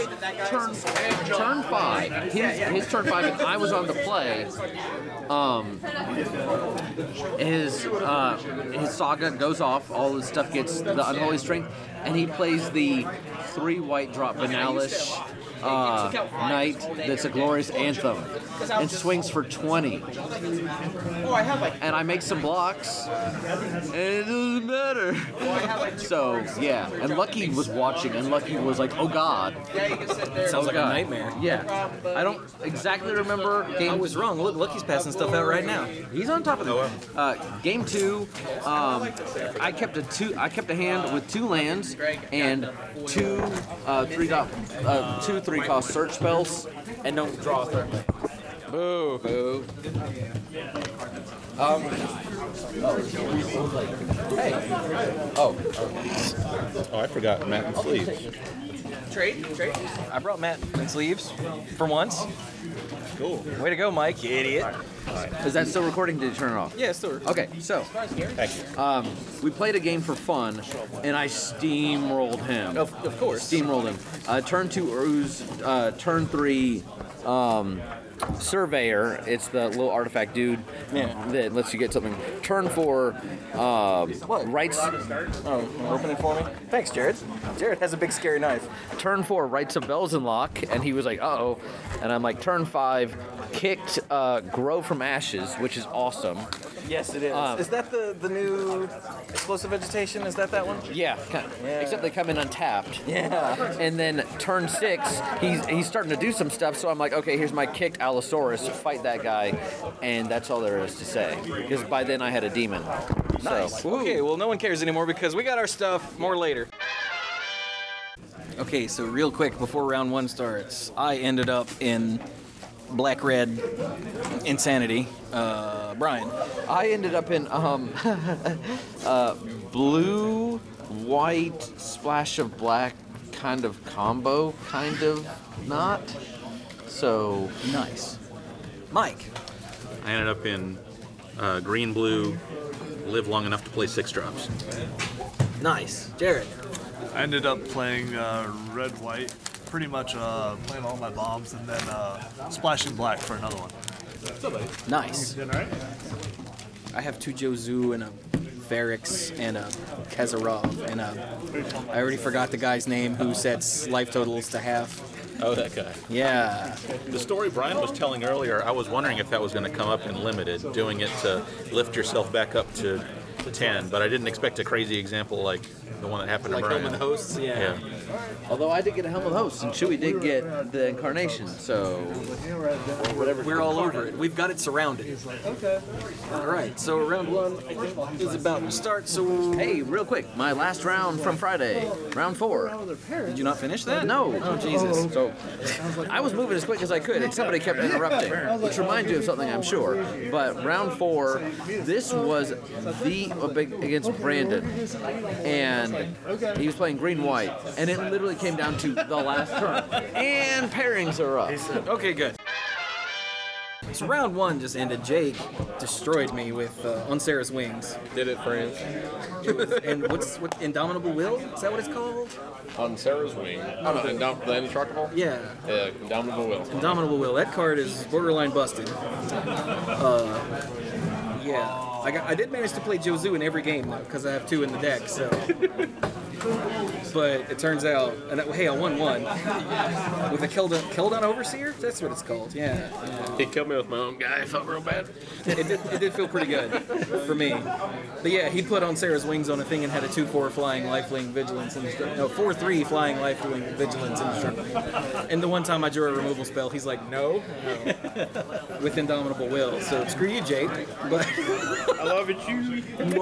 Turn 5. His turn 5, and I was on the play. His saga goes off. All his stuff gets the unholy strength, and he plays the 3 white drop Banalish knight that's a glorious anthem, and swings for 20. And I make some blocks, and it doesn't matter. So yeah, and Lucky was watching, and Lucky was like, "Oh God." Sounds like a nightmare. Yeah, I don't exactly remember game. I was wrong. Look, Lucky's passing stuff out right now. He's on top of it. Game 2, I kept a hand with 2 lands and 2 3-cost search spells, And don't draw a third. Boo. Boo. Hey. Oh, I forgot Matt and sleeves. Trade. I brought Matt in sleeves for once. Cool. Way to go, Mike, you idiot. Is that still recording? Did you turn it off? Yeah, it's still Okay, so Thank you. we played a game for fun, and I steamrolled him. Of course. Steamrolled him. Turn 2 Ooze, turn 3 Surveyor. It's the little artifact dude that lets you get something. Turn 4 Rights. Oh, open it for me? Thanks, Jared. Jared has a big scary knife. Turn 4 Rights of Bells and Lock, and he was like, "Uh-oh," and I'm like, turn 5 kicked Grow from Ashes, which is awesome. Yes, it is. Is that the new explosive vegetation? Is that one? Yeah, except they come in untapped. Yeah. And then turn 6, he's starting to do some stuff, so I'm like, okay, here's my kicked Allosaurus, fight that guy, and that's all there is to say. Because by then I had a demon. Nice. So, Okay, well, no one cares anymore because we got our stuff. More later. Okay, so real quick before round 1 starts, I ended up in black-red insanity. Brian. I ended up in blue, white, splash of black kind of combo, kind of not. So Nice. Mike. I ended up in green-blue, live long enough to play 6 drops. Nice. Jared. I ended up playing red-white, pretty much playing all my bombs, and then splashing black for another one. Nice. I have 2 Jozu and a Varix and a Kazarov and I already forgot the guy's name who sets life totals to half. Oh, that guy. Yeah. The story Brian was telling earlier, I was wondering if that was going to come up in Limited, doing it to lift yourself back up to 10, but I didn't expect a crazy example like the one that happened Like to Brian. Hillman Hosts, yeah. Although I did get a helmet host, and Chewie did get the incarnation, so whatever. We're all over it. We've got it surrounded. Okay. All right. So round 1, I think, is about to start. So Hey, real quick, my last round from Friday, round 4. did you not finish that? No. Oh Jesus. So I was moving as quick as I could, and somebody kept interrupting, which reminds you of something, I'm sure. But round 4, this was the against Brandon, and he was playing green-white, and it literally came down to the last turn, and pairings are up. Okay, good. So round 1 just ended. Jake destroyed me with On Sarah's Wings. Did it, friends. And what Indomitable Will? Is that what it's called? On Sarah's Wing. Oh, no, the Indestructible? Yeah. Yeah, Indomitable Will. Indomitable Will. That card is borderline busted. Yeah. I did manage to play Jozu in every game, though, because I have 2 in the deck, so... But it turns out, and hey, I won 1 with a Keldon Overseer. That's what it's called. Yeah. He killed me with my own guy. I felt real bad. It did feel pretty good for me. But yeah, he put On Sarah's Wings on a thing and had a 2/4 flying lifelink vigilance and 4/3 flying lifelink vigilance indestructible. And the one time I drew a removal spell, he's like, no, with Indomitable Will. So screw you, Jake. But I love it, you. And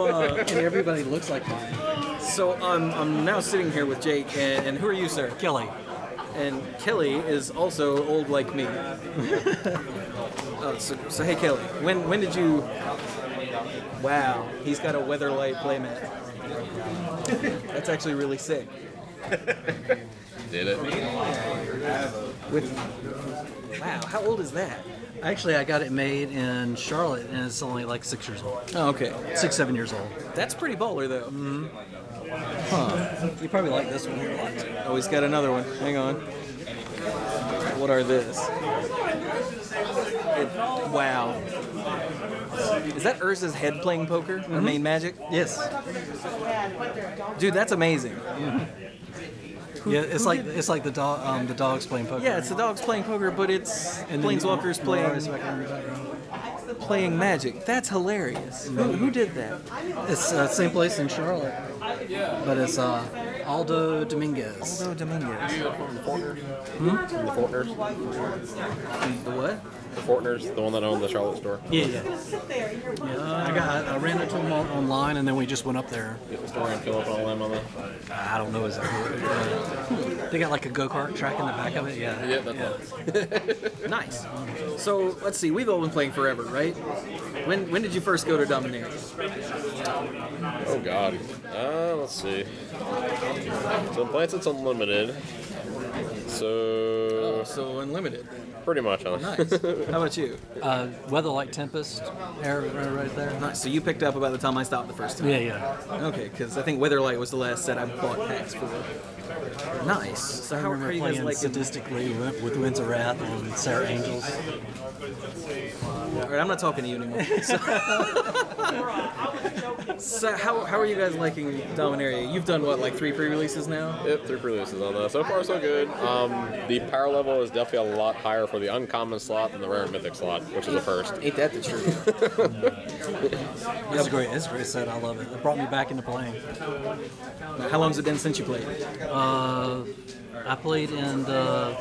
everybody looks like mine. So I'm now sitting here with Jake, and who are you, sir? Kelly. And Kelly is also old like me. So hey, Kelly, when did you? Wow, he's got a Weatherlight playmat. That's actually really sick. Did it? Wow, how old is that? Actually, I got it made in Charlotte, and it's only like 6 years old. Oh, okay. 6, 7 years old. That's pretty baller, though. Mm-hmm. Huh. You probably like this one here a lot. Oh, he's got another one. Hang on. What are this? Wow. Is that Urza's head playing poker? Or main magic? Yes. Dude, that's amazing. Yeah, it's like the dogs playing poker. Yeah, it's the dogs playing poker, but it's planeswalkers playing magic. That's hilarious. Who did that? It's same place in Charlotte, but it's Aldo Dominguez. Aldo Dominguez. From the Fortners? The Fortners? The what? The Fortners, the one that owned the Charlotte store. Yeah. I ran into him online, and then we just went up there. Get the story and fill up all them on the... I don't know exactly. They got like a go-kart track in the back of it. Yeah. Yeah, that's Nice. So let's see. We've all been playing forever, right? When did you first go to Dominaria? Oh God. Let's see. So playing since Unlimited. So Unlimited. Pretty much, huh? Nice. How about you? Weatherlight Tempest, right there. Nice. So you picked up about the time I stopped the first time. Yeah. Okay, because I think Weatherlight was the last set I bought packs for. Nice. So how are you guys playing sadistically with Winds of Wrath and Sarah Angels? All right, I'm not talking to you anymore. So how are you guys liking Dominaria? You've done what, like 3 pre-releases now? Yep, 3 pre-releases on that. So far, so good. The power level is definitely a lot higher for the uncommon slot than the rare and mythic slot, which is the first. Ain't that the truth? It's great. It's a great set. I love it. It brought me back into playing. How long has it been since you played? I played in the,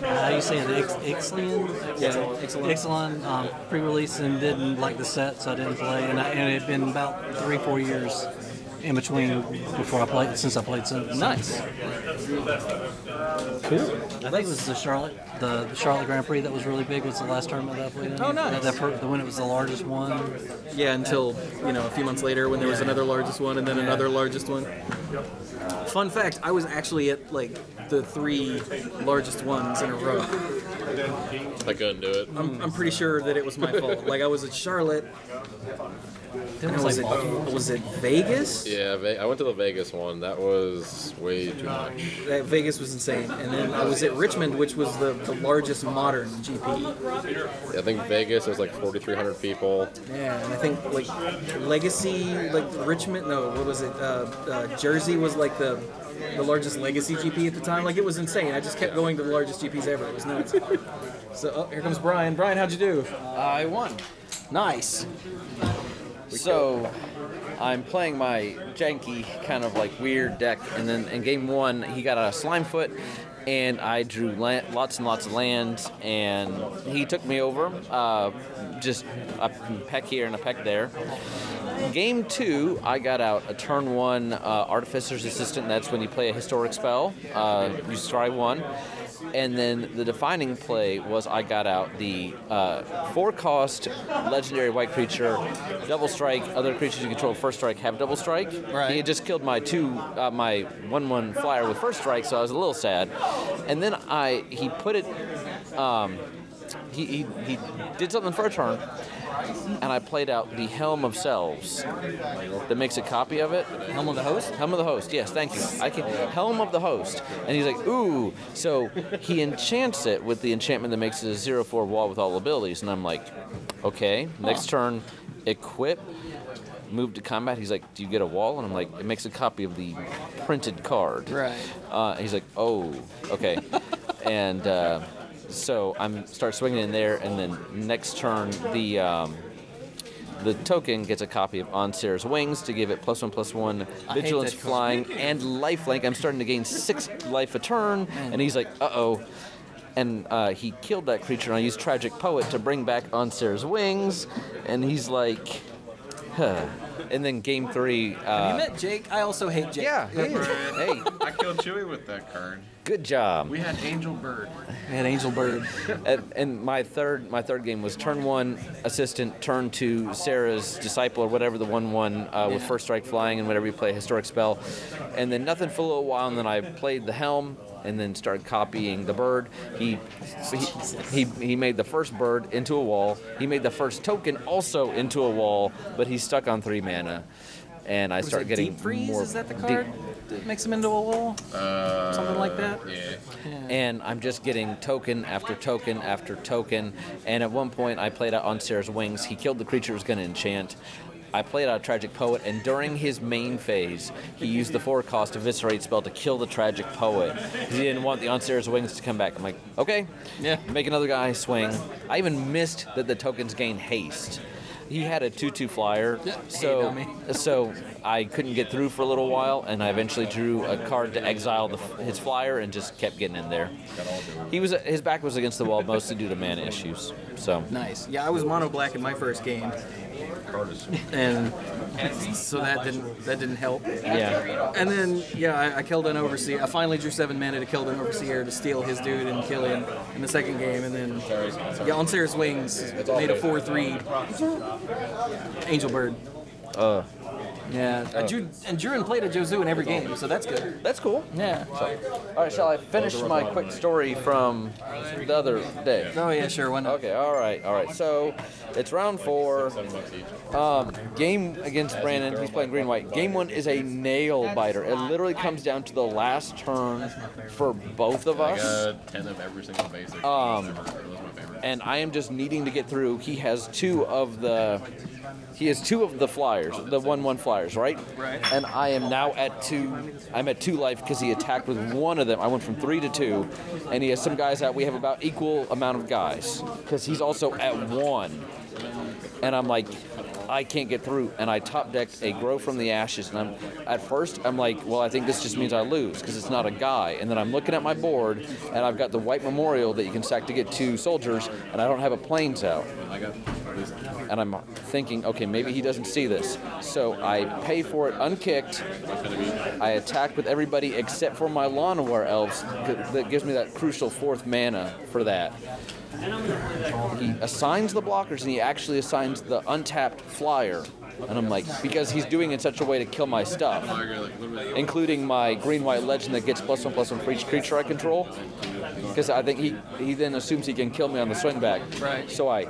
how do you say it, Ixalan? Yeah, Ixalan pre-release, and didn't like the set, so I didn't play. And it had been about 3-4 years in between since I played since. Nice. Cool. I think it was the Charlotte Grand Prix that was really big. Was the last tournament that I played in. Oh, nice. When it was the largest one. Yeah, until a few months later when there was another largest one and then another largest one. Fun fact: I was actually at like the 3 largest ones in a row. I couldn't do it. I'm pretty sure that it was my fault. Like I was at Charlotte. Was it Vegas? Yeah, I went to the Vegas one. That was way too much. Vegas was insane. And then I was at Richmond, which was the largest modern GP. Yeah, I think Vegas was like 4,300 people. Yeah, and I think like Legacy, like Richmond, no, what was it? Jersey was like the largest Legacy GP at the time. Like it was insane. I just kept going to the largest GPs ever. It was nuts. So here comes Brian. Brian, how'd you do? I won. Nice. So, I'm playing my janky kind of like weird deck, and then in game 1 he got a Slimefoot, and I drew lots and lots of lands, and he took me over, just a peck here and a peck there. Game 2, I got out a turn 1 Artificer's Assistant. That's when you play a historic spell. You scry 1. And then the defining play was I got out the 4-cost legendary white creature, double strike. Other creatures you control first strike have double strike. Right. He had just killed my 1/1 flyer with first strike, so I was a little sad. And then he put it. He did something for a turn, and I played out the Helm of Selves that makes a copy of it. Helm of the Host? Helm of the Host, yes, thank you. Helm of the Host. And he's like, ooh. So he enchants it with the enchantment that makes it a 0/4 wall with all abilities. And I'm like, okay. Next turn, equip, move to combat. He's like, do you get a wall? And I'm like, it makes a copy of the printed card. Right. He's like, oh, okay. And so I'm start swinging in there, and then next turn the token gets a copy of Onsear's Wings to give it +1/+1 vigilance, flying, and lifelink. I'm starting to gain 6 life a turn, and he's like, uh-oh. And he killed that creature, and I used Tragic Poet to bring back Onsear's Wings, and he's like, huh. And then game 3... Have you met Jake? I also hate Jake. Yeah, hey. I killed Chewie with that card. Good job. We had Angel Bird. And my third game was turn 1 assistant, turn 2 Sarah's disciple or whatever, the 1/1 with first strike flying and whenever you play a historic spell. And then nothing for a little while, and then I played the Helm and then started copying the bird. He made the first bird into a wall. He made the first token also into a wall, but he's stuck on 3 mana. And I started getting Deep Freeze? more. Is that the card that makes him into a wall? Something like that? Yeah. And I'm just getting token after token after token. And at one point, I played out Onsear's Wings. He killed the creature who was going to enchant. I played out Tragic Poet, and during his main phase, he used the 4-cost Eviscerate spell to kill the Tragic Poet. He didn't want the Onsear's Wings to come back. I'm like, okay, make another guy swing. I even missed that the tokens gain haste. He had a 2/2 flyer, so I couldn't get through for a little while, and I eventually drew a card to exile his flyer and just kept getting in there. His back was against the wall mostly due to mana issues. So nice. Yeah, I was mono black in my first game, and so that didn't help. Yeah. And then I killed an Overseer. I finally drew 7 mana to kill an Overseer to steal his dude and kill him in the second game. And then Onsear's Wings made a 4/3 Angel Bird. Yeah, Drew and played a Jozu in every game, so that's good. That's cool. Yeah. All right, shall I finish my quick story from the other day? Oh yeah, sure. Why not? Okay. All right. So it's round 4. Game against Brandon. He's playing green-white. Game 1 is a nail biter. It literally comes down to the last turn for both of us. I got 10 of every single basic. And I am just needing to get through. He has 2 of the flyers, the 1/1 flyers, right? Right. And I am now at 2. I'm at 2 life because he attacked with 1 of them. I went from 3 to 2, and he has some guys out. We have about equal amount of guys because he's also at 1. And I'm like, I can't get through. And I top decked a Grow from the Ashes. And at first I'm like, well, I think this just means I lose because it's not a guy. And then I'm looking at my board, and I've got the White Memorial that you can sack to get 2 soldiers, and I don't have a Plains out. And I'm thinking, okay, maybe he doesn't see this. So I pay for it unkicked. I attack with everybody except for my Lawnmower Elves. That gives me that crucial 4th mana for that. He assigns the blockers, and he actually assigns the untapped flyer. And I'm like, because he's doing it in such a way to kill my stuff, including my green-white legend that gets +1/+1 for each creature I control. Because I think he then assumes he can kill me on the swing back. Right. So I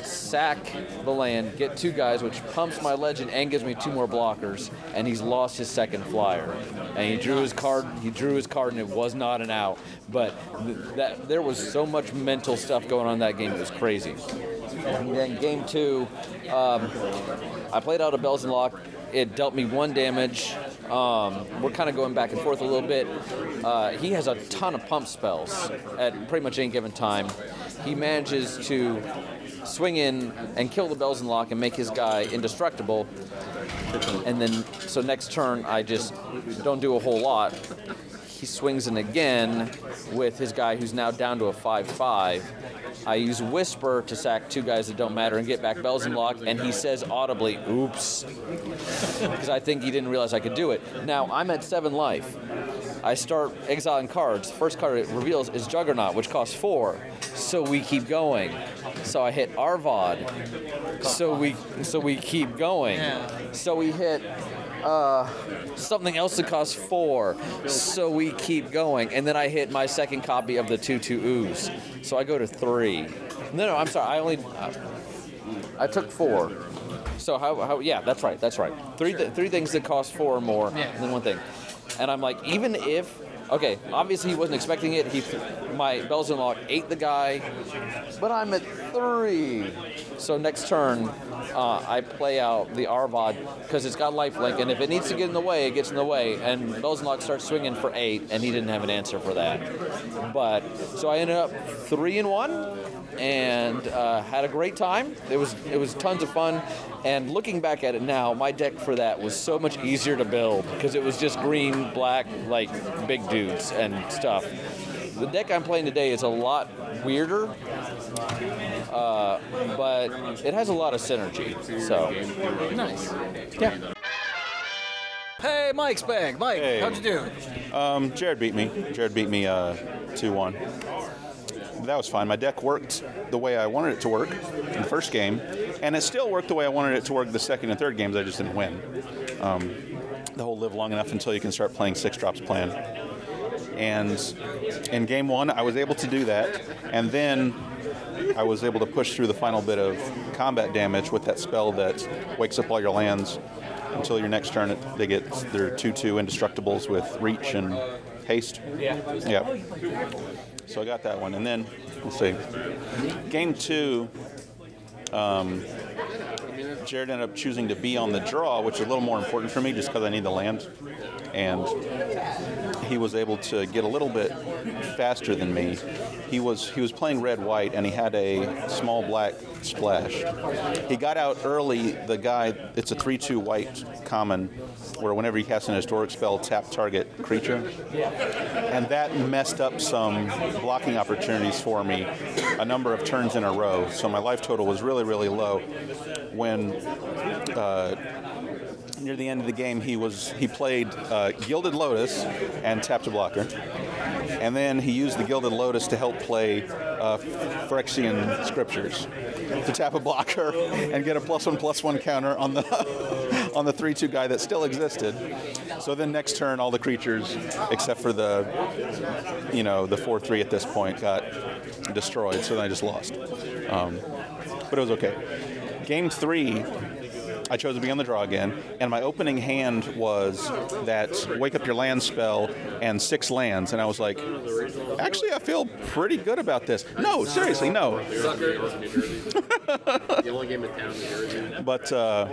sack the land, get 2 guys, which pumps my legend and gives me 2 more blockers, and he's lost his 2nd flyer. And he drew his card. And it was not an out. But there was so much mental stuff going on in that game. It was crazy. And then game 2, I played out a Bells and Lock. It dealt me 1 damage. We're kind of going back and forth a little bit. He has a ton of pump spells at pretty much any given time. He manages to swing in and kill the Bells and Lock and make his guy indestructible. And then, so next turn, I just don't do a whole lot. He swings in again with his guy who's now down to a 5/5. I use Whisper to sack 2 guys that don't matter and get back Bells and Lock, and he says audibly, oops, because I think he didn't realize I could do it. Now, I'm at 7 life. I start exiling cards. The first card it reveals is Juggernaut, which costs 4, so we keep going. So I hit Arvod, so we keep going. So we hit something else that costs 4, so we keep going. And then I hit my second copy of the 2/2 ooze, so I go to 3. No, I'm sorry. I took 4. So how? Yeah, that's right. Three things that cost 4 or more than one thing. And I'm like, even if, okay, obviously he wasn't expecting it. My Bells and Lock ate the guy, but I'm at 3. So next turn, I play out the Arvod because it's got lifelink, and if it needs to get in the way, it gets in the way. And Bells and Lock starts swinging for 8, and he didn't have an answer for that. But so I ended up 3-1. And had a great time. It was tons of fun. And looking back at it now, my deck for that was so much easier to build because it was just green, black, like big dudes and stuff. The deck I'm playing today is a lot weirder, but it has a lot of synergy. So Nice. Yeah. Hey, Mike's back. Mike, Hey. how'd you do? Jared beat me. 2-1. That was fine. My deck worked the way I wanted it to work in the first game, and it still worked the way I wanted it to work the second and third games. I just didn't win. The whole live long enough until you can start playing 6 drops plan. And in game 1, I was able to do that, and then I was able to push through the final bit of combat damage with that spell that wakes up all your lands until your next turn. They get their 2/2 indestructibles with reach and haste. Yeah. So I got that one, and then let's see. Game 2, Jared ended up choosing to be on the draw, which is a little more important for me, just because I need the land, and he was able to get a little bit faster than me. He was playing red-white, and he had a small black splash. He got out early. The guy, it's a 3/2 white common, where whenever he casts an historic spell, tap target creature. And that messed up some blocking opportunities for me a number of turns in a row. So my life total was really, really low. When near the end of the game, he played Gilded Lotus and tapped a blocker. And then he used the Gilded Lotus to help play Phyrexian Scriptures to tap a blocker and get a +1/+1 counter on the on the 3/2 guy that still existed. So then next turn, all the creatures except for the 4/3 at this point got destroyed. So then I just lost. But it was okay. Game 3. I chose to be on the draw again, and my opening hand was that Wake Up Your Land spell and 6 lands, and I was like, actually, I feel pretty good about this. No, seriously, no. But I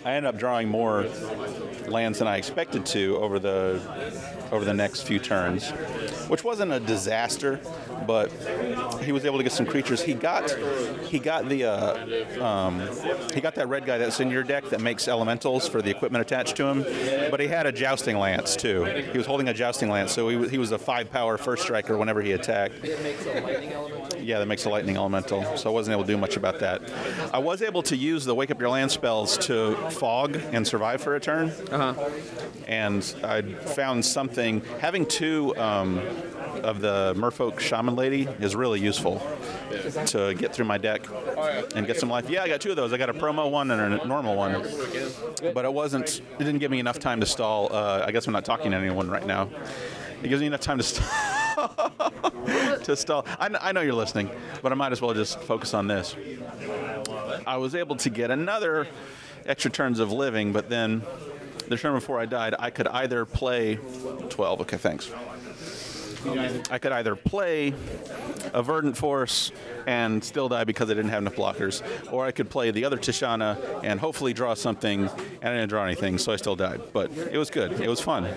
ended up drawing more lands than I expected to over the next few turns, which wasn't a disaster, but he was able to get some creatures. He got that red guy that's in your deck that makes elementals for the equipment attached to him, but he had a jousting lance too. He was holding a jousting lance, so he was a 5-power first striker whenever he attacked. Yeah, that makes a lightning elemental, so I wasn't able to do much about that. I was able to use the Wake Up Your Land spells to fog and survive for a turn, and I found something. Having 2 of the Merfolk Shaman Lady is really useful to get through my deck and get some life. Yeah, I got 2 of those. I got a promo one and a normal one, but it didn't give me enough time to stall. I guess I'm not talking to anyone right now. It gives me enough time to stall. I know you're listening, but I might as well just focus on this. I was able to get another extra turns of living, but then the turn before I died, I could either play 12. Okay, thanks. I could either play a Verdant Force and still die because I didn't have enough blockers, or I could play the other Tishana and hopefully draw something, and I didn't draw anything, so I still died. But it was good. It was fun.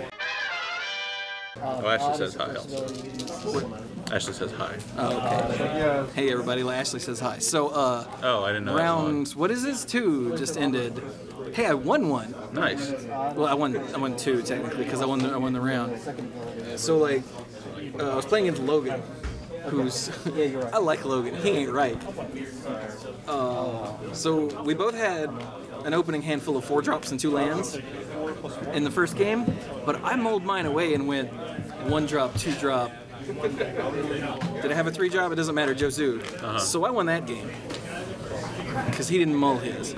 Oh, Ashley says hi also. Ashley says hi. Oh, okay. Hey everybody, Ashley says hi. So, oh, I didn't know. Round, what is this? 2 just ended. Hey, I won one. Nice. Well, I won 2 technically because I won the round. So like, I was playing against Logan, who's I like Logan. He ain't right. So we both had an opening handful of 4 drops and 2 lands in the first game, but I mulled mine away and went 1 drop, 2 drop. Did I have a 3 drop? It doesn't matter, Josu. So I won that game because he didn't mull his.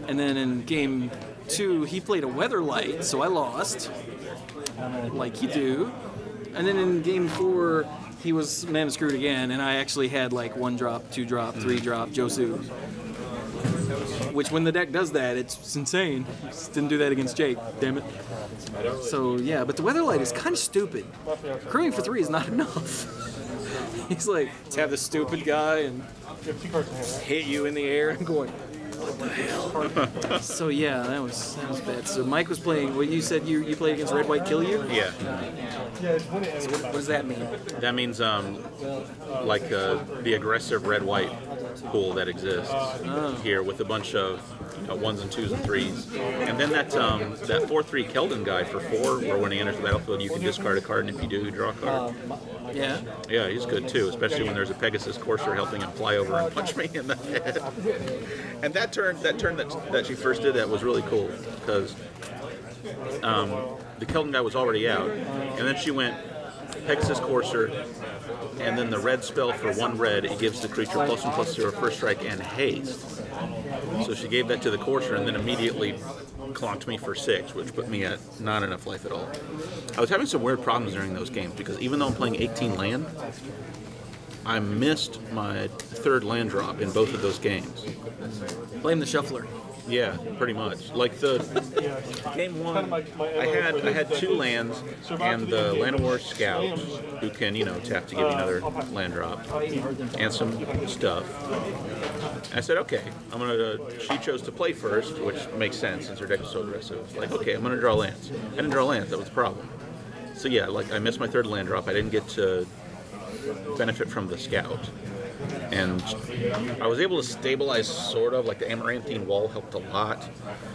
And then in game 2, he played a Weatherlight, so I lost, like you do. And then in game 4, he was man screwed again, and I actually had like 1 drop, 2 drop, 3 drop, Josu. Which, when the deck does that, it's insane. Just didn't do that against Jake, damn it. So yeah, but the Weatherlight is kind of stupid. Crewing for 3 is not enough. He's like, let's have this stupid guy and hit you in the air. I'm going, what the hell? So yeah, that was bad. So Mike was playing. Well, you said you played against Red White Kill You? Yeah. So what does that mean? That means like the aggressive red white pool that exists here with a bunch of 1s and 2s and 3s, and then that 4/3 Keldon guy for 4, where when he enters the battlefield you can discard a card, and if you do, you draw a card. Yeah. Yeah, he's good too, especially when there's a Pegasus Courser helping him fly over and punch me in the head. And that turn that she first did that was really cool because the Keldon guy was already out, and then she went Pegasus Courser, and then the red spell for 1 red, it gives the creature +1/+0 first strike and haste. So she gave that to the Courser and then immediately clonked me for 6, which put me at not enough life at all. I was having some weird problems during those games because even though I'm playing 18 land, I missed my 3rd land drop in both of those games. Blame the shuffler. Yeah, pretty much. Like the game 1, I had 2 lands and the Land of War Scout, who can, tap to give you another land drop, and some stuff. And I said, okay, she chose to play first, which makes sense since her deck was so aggressive. Like, okay, I'm gonna draw lands. I didn't draw lands, that was the problem. So yeah, like I missed my 3rd land drop. I didn't get to benefit from the Scout. And I was able to stabilize sort of, like the Amaranthine Wall helped a lot.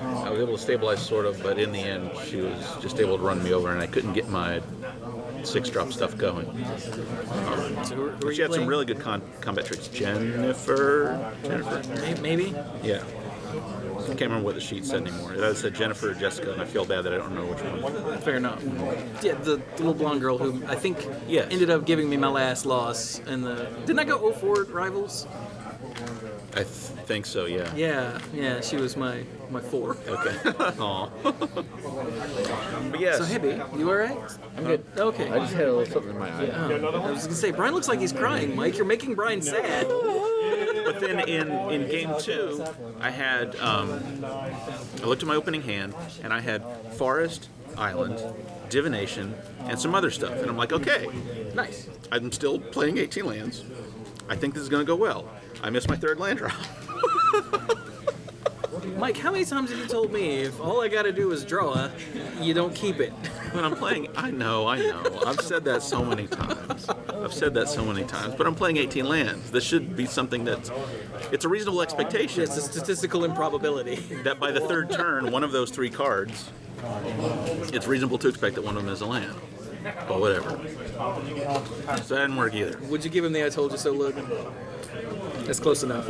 I was able to stabilize sort of, but in the end she was just able to run me over and I couldn't get my 6-drop stuff going. So who she had some really good combat tricks. Jennifer? Maybe? Yeah. I can't remember what the sheet said anymore. It said Jennifer or Jessica, and I feel bad that I don't know which one. Fair enough. Yeah, the little blonde girl who I think ended up giving me my last loss in the... Didn't I go 0-4 Rivals? I think so, yeah. Yeah, she was my 4. Okay. Aw. But yes. So, hey, B, you alright? I'm good. Okay. I just had a little something in my eye. Yeah. I was going to say, Brian looks like he's crying, Mike. You're making Brian sad. But then in game 2, I had, I looked at my opening hand, and I had Forest, Island, Divination, and some other stuff. And I'm like, okay, nice. I'm still playing 18 lands. I think this is going to go well. I missed my 3rd land drop. Mike, how many times have you told me if all I got to do is draw, you don't keep it? When I'm playing, I know. I've said that so many times. But I'm playing 18 lands. This should be something it's a reasonable expectation. It's a statistical improbability. That by the 3rd turn, one of those 3 cards, it's reasonable to expect that one of them is a land. But whatever. So that didn't work either. Would you give him the I told you so look? That's close enough.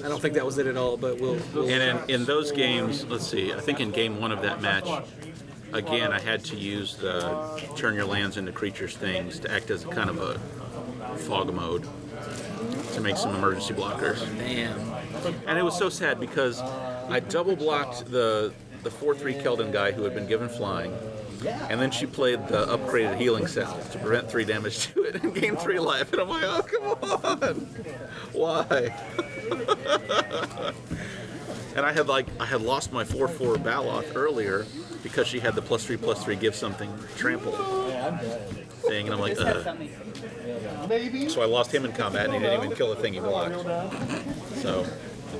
I don't think that was it at all, but we'll and in those games, let's see, I think in game 1 of that match, again, I had to use the turn your lands into creatures things to act as a kind of a fog mode to make some emergency blockers. Damn. And it was so sad because I double blocked the 4/3 Keldon guy who had been given flying, and then she played the upgraded healing set to prevent 3 damage to it and gain 3 life. And I'm like, oh, come on. Why? And I had lost my 4/4 Baloth earlier because she had the +3/+3 give something trample thing, and I'm like, So I lost him in combat, and he didn't even kill the thing he blocked. So.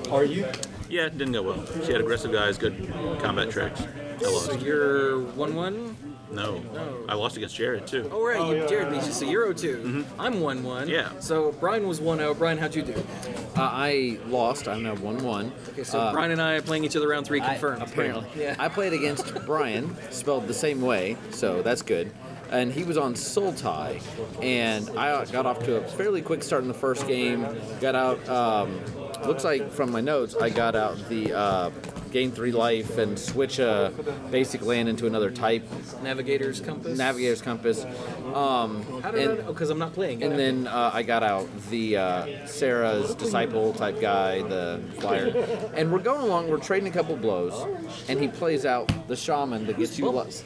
Are you? Yeah, it didn't go well. She had aggressive guys, good combat tricks. I lost. So you're 1-1? No. I lost against Jared, too. Oh, right. Jared beat you, so you're 0-2. I'm 1-1. Yeah. So Brian was 1-0. Brian, how'd you do? I lost. I'm now 1-1. Okay, so Brian and I are playing each other round 3 confirmed. Apparently. Yeah. I played against Brian, spelled the same way, so that's good. And he was on Soul Tie, and I got off to a fairly quick start in the first game. Got out, looks like from my notes, I got out the gain 3 life and switch a basic land into another type. Navigator's Compass? Navigator's Compass. How did I know? Because I'm not playing it. And then I got out the Sarah's Disciple type guy, the flyer. And we're going along, we're trading a couple blows, and he plays out the shaman that gets you life.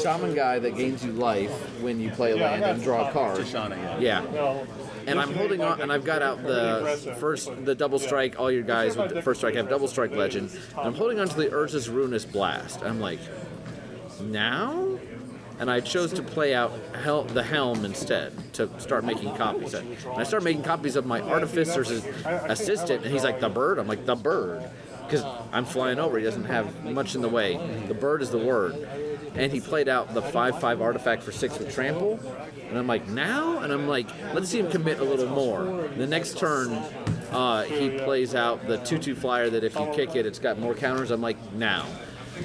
Shaman guy that gains you life when you play a land and draw a card. Yeah. And I'm holding on, and I've got out the double strike. All your guys with the first strike have double strike legend. And I'm holding on to the Urza's Ruinous Blast. I'm like, now? And I chose to play out the Helm instead to start making copies. And I started making copies of my Artificer's assistant, and he's like, the bird? I'm like, the bird. Because I'm flying over, he doesn't have much in the way. The bird is the word. And he played out the 5/5 artifact for 6 with trample. And I'm like, now? And I'm like, let's see him commit a little more. The next turn, he plays out the 2/2 flyer that if you kick it, it's got more counters. I'm like, now.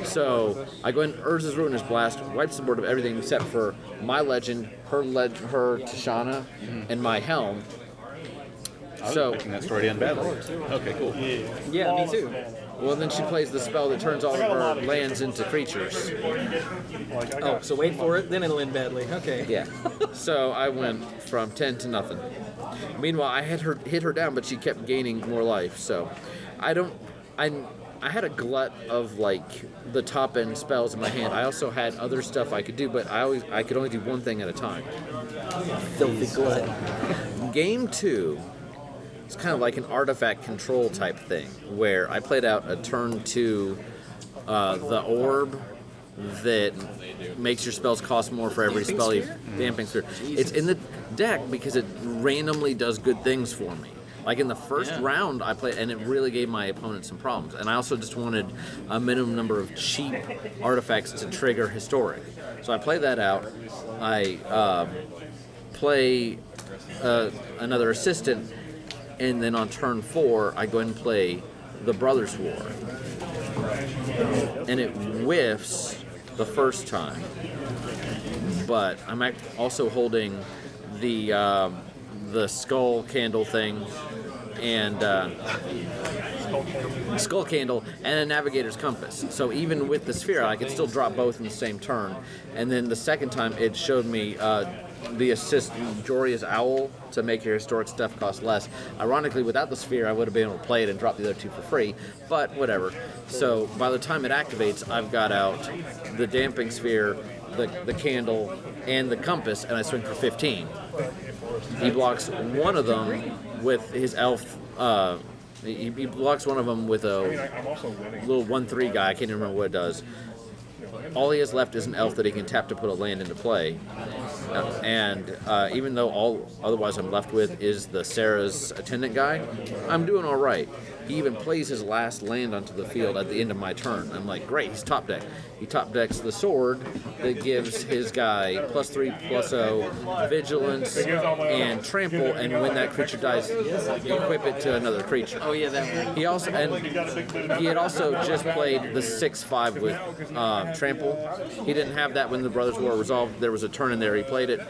So I go in, Urza's Ruinous Blast, wipes the board of everything except for my legend, her Tashana, and my Helm. So making that story end badly. Okay, cool. Yeah, me too. Well, then she plays the spell that turns all of her lands into creatures. Oh, so wait for it, then it'll end badly. Okay. Yeah. So I went from 10 to nothing. Meanwhile, I had her hit her down, but she kept gaining more life. So I had a glut of like the top end spells in my hand. I also had other stuff I could do, but I could only do one thing at a time. Filthy glut. Game 2. It's kind of like an artifact control type thing, where I played out a turn 2, the orb that makes your spells cost more for every spell you damping sphere. It's in the deck because it randomly does good things for me. Like in the first round I played, and it really gave my opponent some problems. And I also just wanted a minimum number of cheap artifacts to trigger historic. So I play that out. I play another assistant. And then on turn 4, I go ahead and play the Brothers' War. And it whiffs the first time. But I'm also holding the Skull Candle thing and Skull Candle and a Navigator's Compass. So even with the Sphere, I could still drop both in the same turn. And then the second time, it showed me the assist Joria's Owl to make your historic stuff cost less. Ironically, without the Sphere, I would have been able to play it and drop the other 2 for free, but whatever. So by the time it activates, I've got out the Damping Sphere, the Candle, and the Compass, and I swing for 15. He blocks one of them with his elf. He blocks one of them with a little 1/3 guy. I can't even remember what it does. All he has left is an elf that he can tap to put a land into play. And even though all otherwise I'm left with is the Sarah's attendant guy, I'm doing all right. He even plays his last land onto the field at the end of my turn. I'm like, great, he's top deck. He top decks the sword that gives his guy +3/+0 vigilance and trample, and when that creature dies, equip it to another creature. Oh yeah, that one. He had also just played the 6/5 with trample. He didn't have that when the Brothers' War resolved. There was a turn in there, he played it.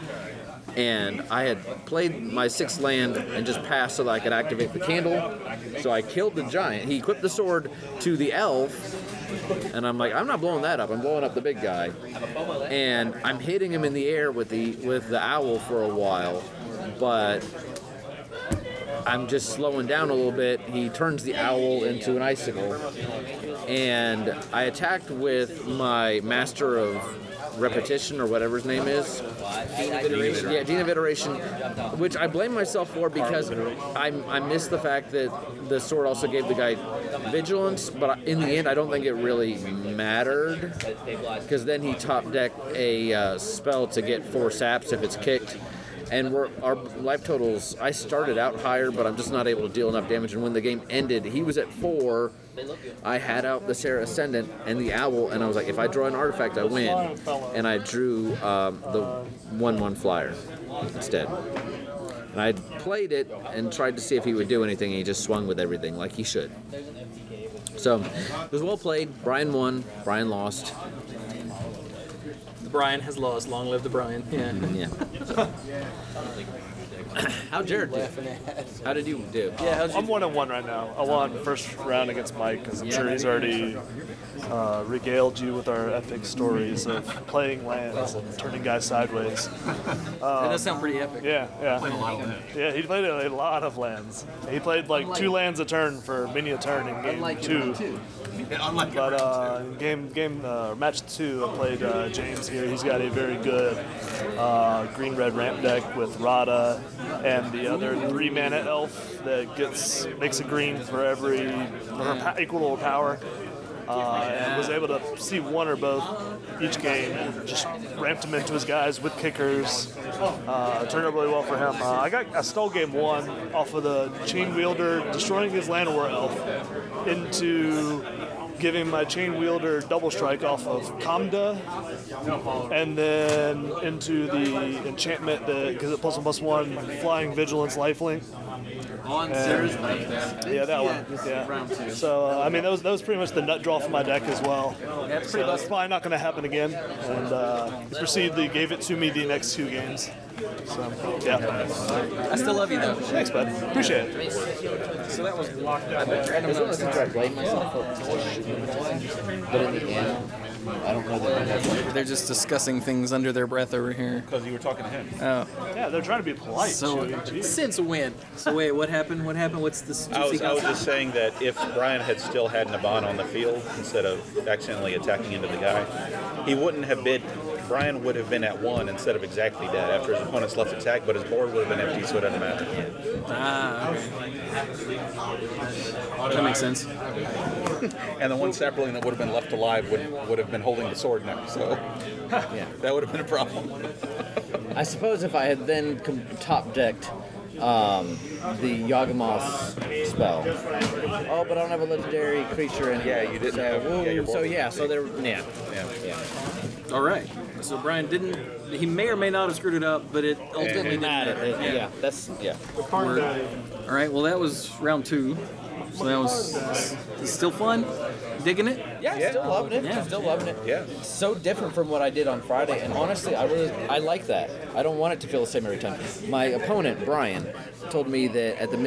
And I had played my 6th land and just passed so that I could activate the candle. So I killed the giant. He equipped the sword to the elf, and I'm like, I'm not blowing that up. I'm blowing up the big guy. And I'm hitting him in the air with the owl for a while, but I'm just slowing down a little bit. He turns the owl into an icicle, and I attacked with my Master of Repetition or whatever his name is. Yeah, Dean of Iteration, which I blame myself for because I missed the fact that the sword also gave the guy vigilance, but in the end I don't think it really mattered because then he top decked a spell to get 4 saps if it's kicked, And our life totals, I started out higher, but I'm just not able to deal enough damage. And when the game ended, he was at 4. I had out the Sarah Ascendant and the Owl, and I was like, if I draw an artifact, I win. And I drew the 1/1 flyer instead. And I played it and tried to see if he would do anything, and he just swung with everything like he should. So, it was well played. Brian won. Brian lost. Brian has lost. Long live the Brian. Yeah. Yeah. How'd Jared do? How did you do? Yeah, I'm 1-1 right now. I won first round against Mike because I'm sure he's already regaled you with our epic stories of playing lands and turning guys sideways. That does sound pretty epic. Yeah. Yeah, he played a lot of lands. He played like 2 lands a turn for many a turn in game 2. But match 2, I played James here. He's got a very good green-red ramp deck with Rada and the other 3-mana elf that makes a green for equal to her power. And was able to see one or both each game and just ramped him into his guys with kickers. Turned out really well for him. I stole game 1 off of the Chain Wielder destroying his Llanowar elf into giving my Chain Wielder double strike off of Kamda, and then into the enchantment because it +1/+1 Flying Vigilance Lifelink. On Sarah's night. Yeah, that one. Yeah. So I mean, that was pretty much the nut draw for my deck as well. That's pretty much. Probably not going to happen again. And he gave it to me the next 2 games. So yeah. I still love you though. Thanks, bud. Appreciate it. So that was locked up. I was going to blame myself for shooting one, but in the end, I don't know that. They're just discussing things under their breath over here. Because you were talking to him. Oh. Yeah, they're trying to be polite. So, since when? So wait, what happened? What happened? What's this? I was just saying that if Brian had still had Naban on the field instead of accidentally attacking into the guy, he wouldn't have been. Brian would have been at 1 instead of exactly dead after his opponent's left attack, but his board would have been empty, so it doesn't matter. Okay. That makes sense. And the one sapling that would have been left alive would have been holding the sword now, so yeah, that would have been a problem. I suppose if I had then top decked the Yawgmoth spell. Oh, but I don't have a legendary creature in it. Yeah, you didn't. So there. Yeah. All right. So Brian didn't. He may or may not have screwed it up, but it ultimately didn't matter. Yeah. All right. Well, that was round 2. So that was still fun. Digging it? Yeah, still loving it. Yeah. Still loving it. Yeah. So different from what I did on Friday, and honestly, I like that. I don't want it to feel the same every time. My opponent, Brian, told me that at the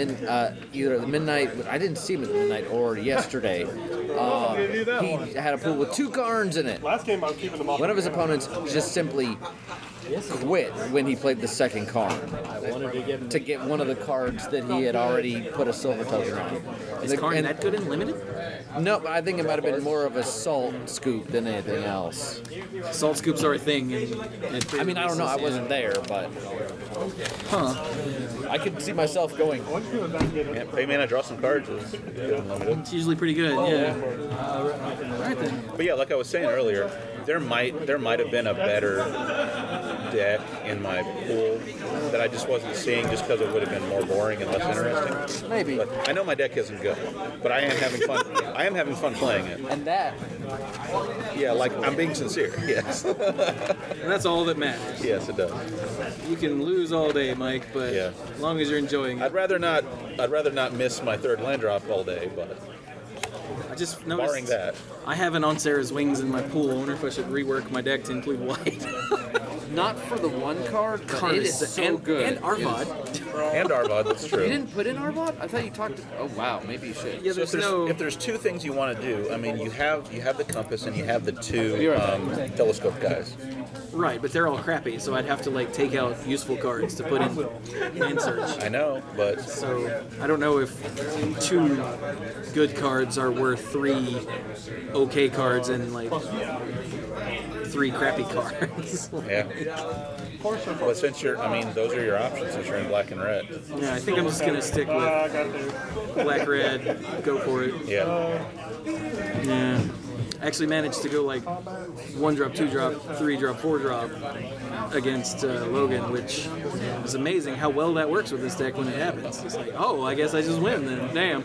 either at the midnight, I didn't see him at the midnight, or yesterday, he had a pool with 2 Karns in it. Last game I was keeping them off. One of his opponents just simply quit when he played the second card to get one of the cards that he had already put a silver token on. Is Karn that good in limited? No, but I think it might have been more of a salt scoop than anything else. Salt scoops are a thing. I mean, I don't know. I wasn't there, but I could see myself going. Yeah, pay mana, draw some cards. It's usually pretty good. Yeah. All right then. But yeah, like I was saying earlier, there might have been a better deck in my pool that I just wasn't seeing just because it would have been more boring and less interesting. Maybe. But I know my deck isn't good, but I am having fun. I am having fun playing it. And that. Yeah, like I'm being sincere. Yes. And that's all that matters. Yes, it does. You can lose all day, Mike, but Yeah. as long as you're enjoying it. I'd rather not miss my 3rd land drop all day, but I just noticed. barring that. I have an On Sarah's Wings in my pool. I wonder if I should rework my deck to include white. Not for the 1 card, but it is so good. And Arvod. And Arvod, that's true. You didn't put in Arvod? I thought you talked. Oh wow, maybe you should. Yeah, So if there's 2 things you want to do, I mean, you have the compass and you have the 2 telescope guys. Right, but they're all crappy, so I'd have to take out useful cards to put in search. I know, but So I don't know if 2 good cards are worth 3 okay cards and 3 crappy cards. Yeah. But since those are your options since you're in black and red. Yeah, I think I'm just gonna stick with black red. Go for it. Yeah. Yeah. actually managed to go like 1 drop, 2 drop, 3 drop, 4 drop against Logan, which is amazing how well that works with this deck when it happens. It's like, oh, I guess I just win then. Damn.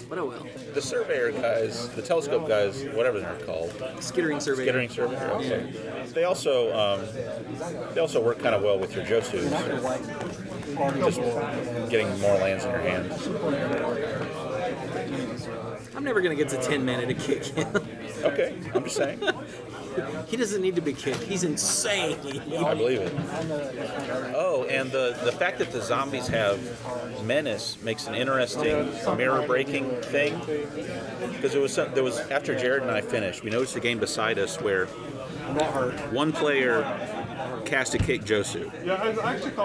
But oh well. The surveyor guys, the telescope guys, whatever they're called. Skittering surveyor. Skittering surveyor. Okay. They also work kind of well with your Josus. Just getting more lands in your hand. I'm never gonna get to 10 mana to kick him. Okay, I'm just saying. He doesn't need to be kicked. He's insane. I believe it. Oh, and the fact that the zombies have menace makes an interesting mirror breaking thing. Because there was after Jared and I finished, we noticed a game beside us where one player cast a kick Josu.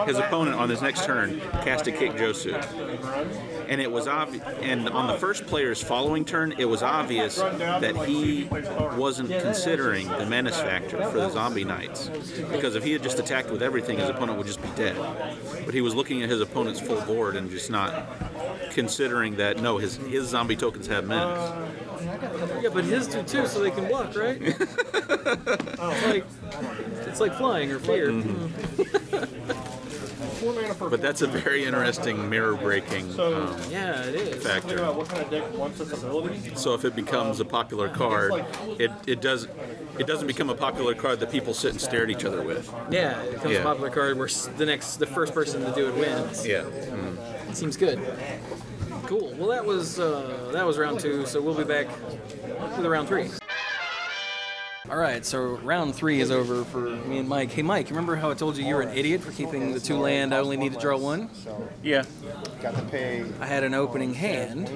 His opponent on his next turn cast a kick Josu. And it was obvious. And on the first player's following turn, it was obvious that he wasn't considering the menace factor for the zombie knights. Because if he had just attacked with everything, his opponent would just be dead. But he was looking at his opponent's full board and just not considering that no, his zombie tokens have menace. Yeah, but his do too, so they can block, right? It's like flying or fear. Mm-hmm. But that's a very interesting mirror breaking yeah, it is. factor. What kind of deck wants this ability? So if it becomes a popular card, it doesn't become a popular card that people sit and stare at each other with. Yeah, it becomes a popular card where the first person to do it wins. Yeah. Mm. It seems good. Cool. Well, that was round 2, so we'll be back with round 3. All right, so round 3 is over for me and Mike. Hey, Mike, remember how I told you were an idiot for keeping the 2 land? I only need to draw 1. Yeah. Got to pay. I had an opening hand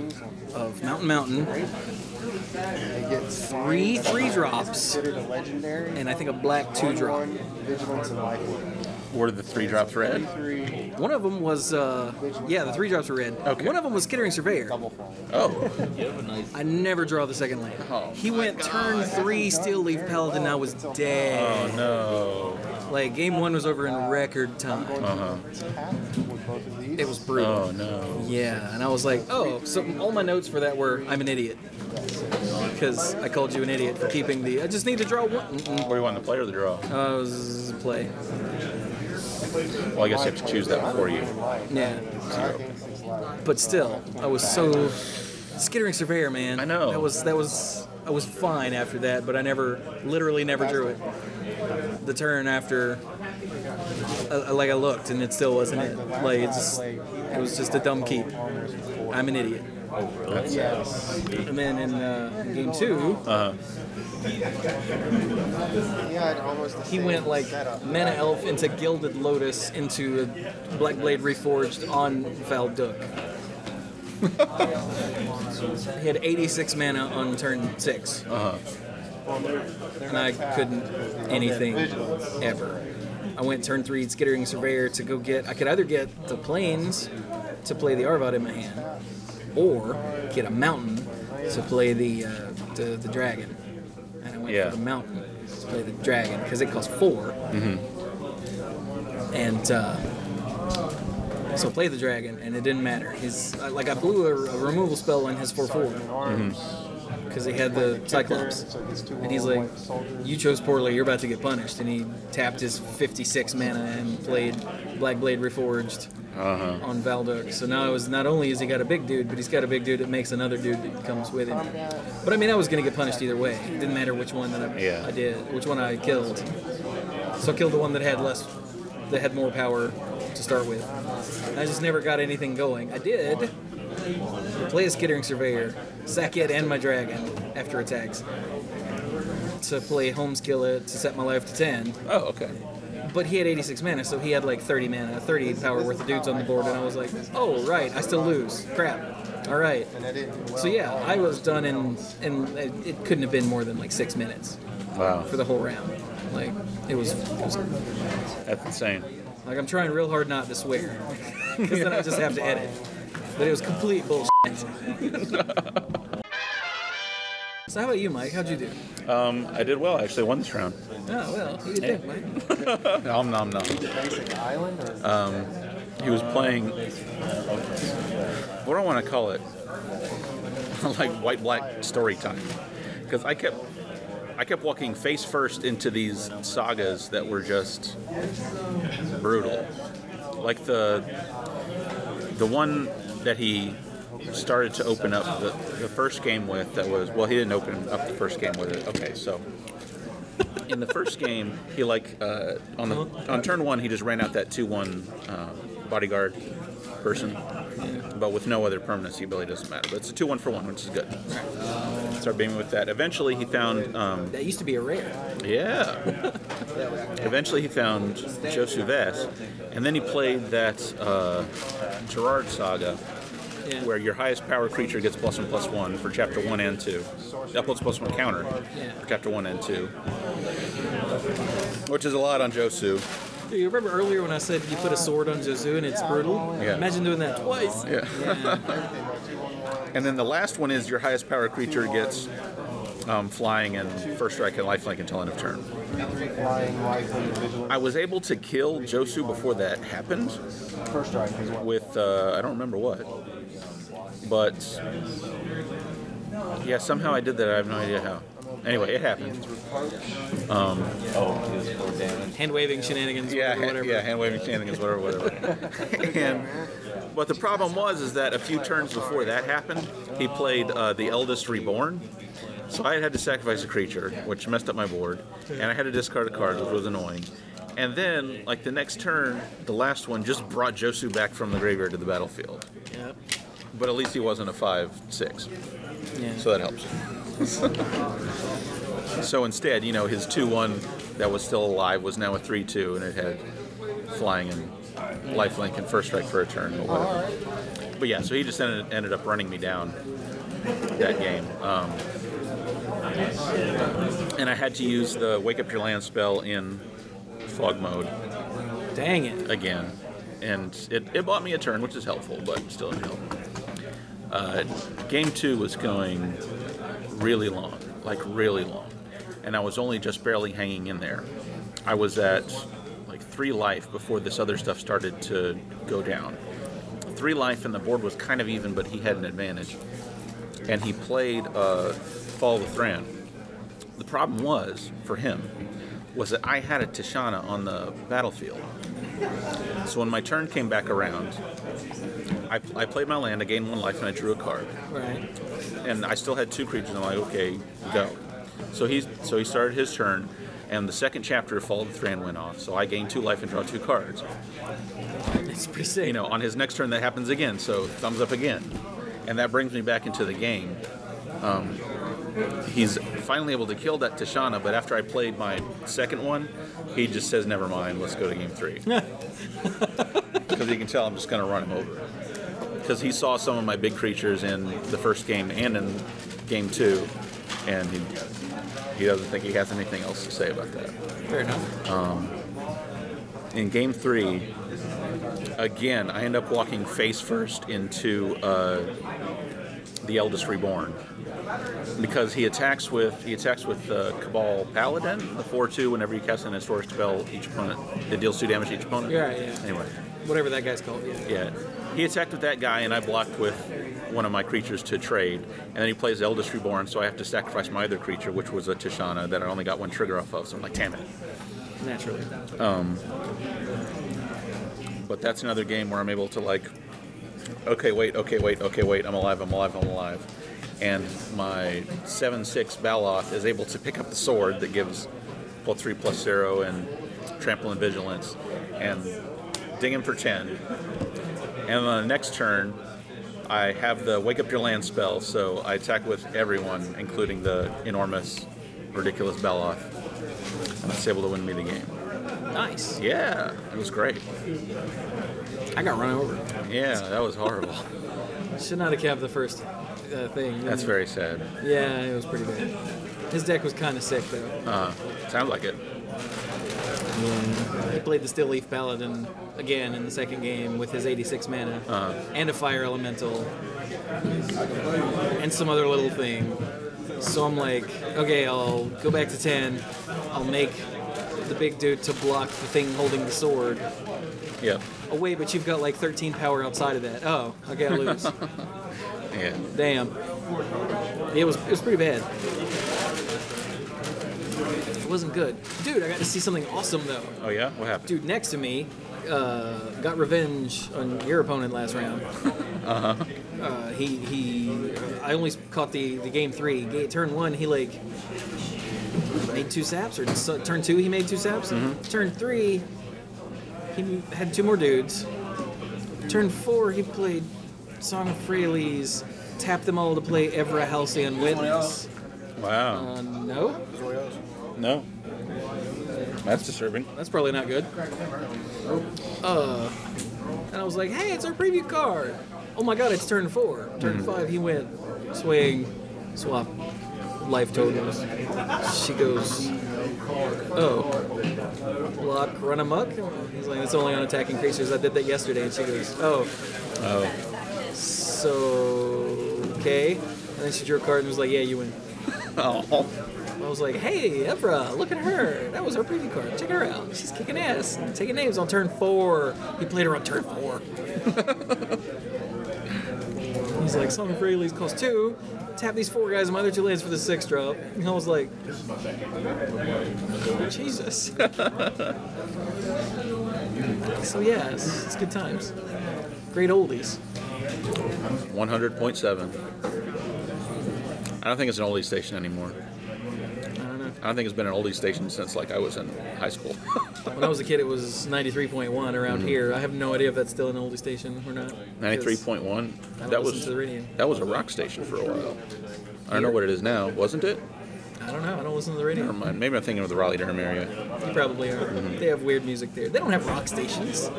of Mountain, They get 3 3-drops, and I think a black 2-drop. Vigilance and life. Were the 3-drops red? One of them was, the 3-drops were red. Okay. One of them was Skittering Surveyor. Oh. I never draw the second land. He went turn 3 Steel Leaf Paladin, I was dead. Oh, no. Like, game 1 was over in record time. Uh-huh. It was brutal. Oh, no. Yeah, and I was like, oh, so all my notes for that were, I'm an idiot. Because I called you an idiot for keeping the, I just need to draw 1. What do you want, the play or the draw? It was play. Well, I guess you have to choose that before you. Yeah. But still, I was so Skittering Surveyor, man. I know. I was fine after that, but I literally never drew it. The turn after, I looked and it still wasn't it. Like it was just a dumb keep. I'm an idiot. Oh, really? Yes. And then in game 2. He went like Mana Elf into Gilded Lotus into a Black Blade Reforged on Valduc. He had 86 mana on turn 6. And I couldn't anything ever. I went turn 3 Skittering Surveyor to go get, I could either get the Plains to play the Arvad in my hand, or get a Mountain to play the Dragon. And I went for the Mountain to play the Dragon because it costs 4. Mm-hmm. And so play the Dragon, and it didn't matter. I blew a removal spell on his 4/4 because he had the Cyclops, and he's like, "You chose poorly. You're about to get punished." And he tapped his 56 mana and played Black Blade Reforged on Valduc. So now not only has he got a big dude, but he's got a big dude that makes another dude that comes with him. But I mean, I was gonna get punished either way. It didn't matter which one that I did, which one I killed. So I killed the one that had more power to start with. I just never got anything going. I did play a Skittering Surveyor, sack it and my Dragon after attacks to play Home Skill it to set my life to 10. Oh, okay. But he had 86 mana, so he had like 30 mana, 30 power worth of dudes on the board, and I was like, oh, right, I still lose. Crap. All right. So yeah, I was done in it couldn't have been more than like 6 minutes. Wow. For the whole round. Like, it was That's insane. Like, I'm trying real hard not to swear, because then I just have to edit. But it was complete bullshit. So how about you, Mike? How'd you do? I did well. I actually won this round. Oh, well, who you think, Mike? Nom nom nom. He was playing, what do I want to call it? like white-black story time, because I kept walking face first into these sagas that were just brutal. Like the one that he started to open up the first game with, that was, well, he didn't open up the first game with it. Okay, so in the first game, he on turn one, he just ran out that 2/1 bodyguard person, but with no other permanency ability, doesn't matter. But it's a 2/1 for 1, which is good. Start beaming with that. Eventually, he found that used to be a rare. Yeah. Eventually, he found Josu Vess, and then he played that Gerard saga, where your highest power creature gets +1/+1 for chapter 1 and 2. That +1 counter for chapter 1 and 2, which is a lot on Josu. You remember earlier when I said you put a sword on Josu and it's brutal? Yeah. Imagine doing that twice. Yeah. And then the last one is your highest power creature gets flying and first strike and lifelink until end of turn. I was able to kill Josu before that happened with, I don't remember what, but yeah, somehow I did that. I have no idea how. Anyway, it happened. Hand waving shenanigans. Whatever. Yeah, hand waving shenanigans, whatever. But the problem is that a few turns before that happened, he played the Eldest Reborn. So I had to sacrifice a creature, which messed up my board, and I had to discard a card, which was annoying. And then, like the next turn, the last one just brought Josu back from the graveyard to the battlefield. Yep. But at least he wasn't a 5/6. Yeah. So that helps. So instead, his 2/1 that was still alive was now a 3/2, and it had flying and lifelink and first strike for a turn or whatever. But yeah, so he just ended up running me down that game. And I had to use the Wake Up Your Land spell in fog mode. Dang it. Again. And it bought me a turn, which is helpful, but still didn't help. Game 2 was going really long, like really long. And I was only just barely hanging in there. I was at like 3 life before this other stuff started to go down. 3 life and the board was kind of even, but he had an advantage. And he played Fall of the Thran. The problem was, for him, was that I had a Tishana on the battlefield. So when my turn came back around, I played my land, I gained 1 life, and I drew a card. Right. And I still had 2 creatures, and I'm like, okay, go. So he started his turn, and the second chapter of Fall of the Thran went off, so I gained 2 life and draw 2 cards. It's pretty safe. On his next turn that happens again, so thumbs up again. And that brings me back into the game. He's finally able to kill that Tishana, but after I played my second one, he just says, never mind, let's go to game 3. Because he can tell I'm just going to run him over. Because he saw some of my big creatures in the first game and in game 2, and he doesn't think he has anything else to say about that. Fair enough. In game 3, again, I end up walking face first into the Eldest Reborn. Because he attacks with Cabal Paladin, the 4/2. Whenever you cast an historic spell, each opponent it deals 2 damage to each opponent. Yeah. Anyway, whatever that guy's called. Yeah. He attacked with that guy, and I blocked with one of my creatures to trade. And then he plays Eldest Reborn, so I have to sacrifice my other creature, which was a Tishana that I only got 1 trigger off of. So I'm like, damn it. Naturally. But that's another game where I'm able to okay, wait, I'm alive. And my 7/6 Baloth is able to pick up the sword that gives +3/+0 and trample and vigilance, and ding him for 10. And on the next turn, I have the Wake Up Your Land spell, so I attack with everyone, including the enormous, ridiculous Baloth. And it's able to win me the game. Nice. Yeah, it was great. I got run over. Yeah, that was horrible. Should not have kept the first thing. That's very sad. Yeah, it was pretty bad. His deck was kind of sick, though. Sounds like it. Yeah. He played the Still Leaf Paladin again in the second game with his 86 mana and a Fire Elemental and some other little thing. So I'm like, okay, I'll go back to 10. I'll make the big dude to block the thing holding the sword. Yep. Oh, wait, but you've got like 13 power outside of that. Oh, okay, I lose. Yeah. Damn. It was pretty bad. It wasn't good. Dude, I got to see something awesome, though. Oh, yeah? What happened? Dude, next to me got revenge on your opponent last round. Uh-huh. I only caught the game 3. Turn 1, he, like, made 2 saps, or turn 2, he made 2 saps. Mm-hmm. Turn 3, he had 2 more dudes. Turn 4, he played Song of Prerelease, tapped them all to play Evra Halcyon Witness. Wow. No? No. That's disturbing. That's probably not good. And I was like, hey, it's our preview card. Oh my god, it's turn 4. Turn 5, he went swing, swap, life totals. She goes, oh, block, run amok? He's like, it's only on attacking creatures. I did that yesterday. And she goes, oh. So, okay. And then she drew a card and was like, yeah, you win. Oh. I was like, hey, Evra, look at her. That was her preview card. Check her out. She's kicking ass. Taking names on turn 4. He played her on turn 4. He's like, Song of Prerelease costs 2. Tap these 4 guys and my other 2 lands for the 6 drop. And I was like, Jesus. So yeah, it's good times. Great oldies. 100.7. I don't think it's an oldie station anymore. I don't think it's been an oldie station since, like, I was in high school. When I was a kid, it was 93.1 around here. I have no idea if that's still an oldie station or not. 93.1? That was to the radio. That was a rock station for a while. I don't know what it is now. Wasn't it? I don't know. I don't listen to the radio. Never mind. Maybe I'm thinking of the Raleigh-Durham area. You probably are. They have weird music there. They don't have rock stations.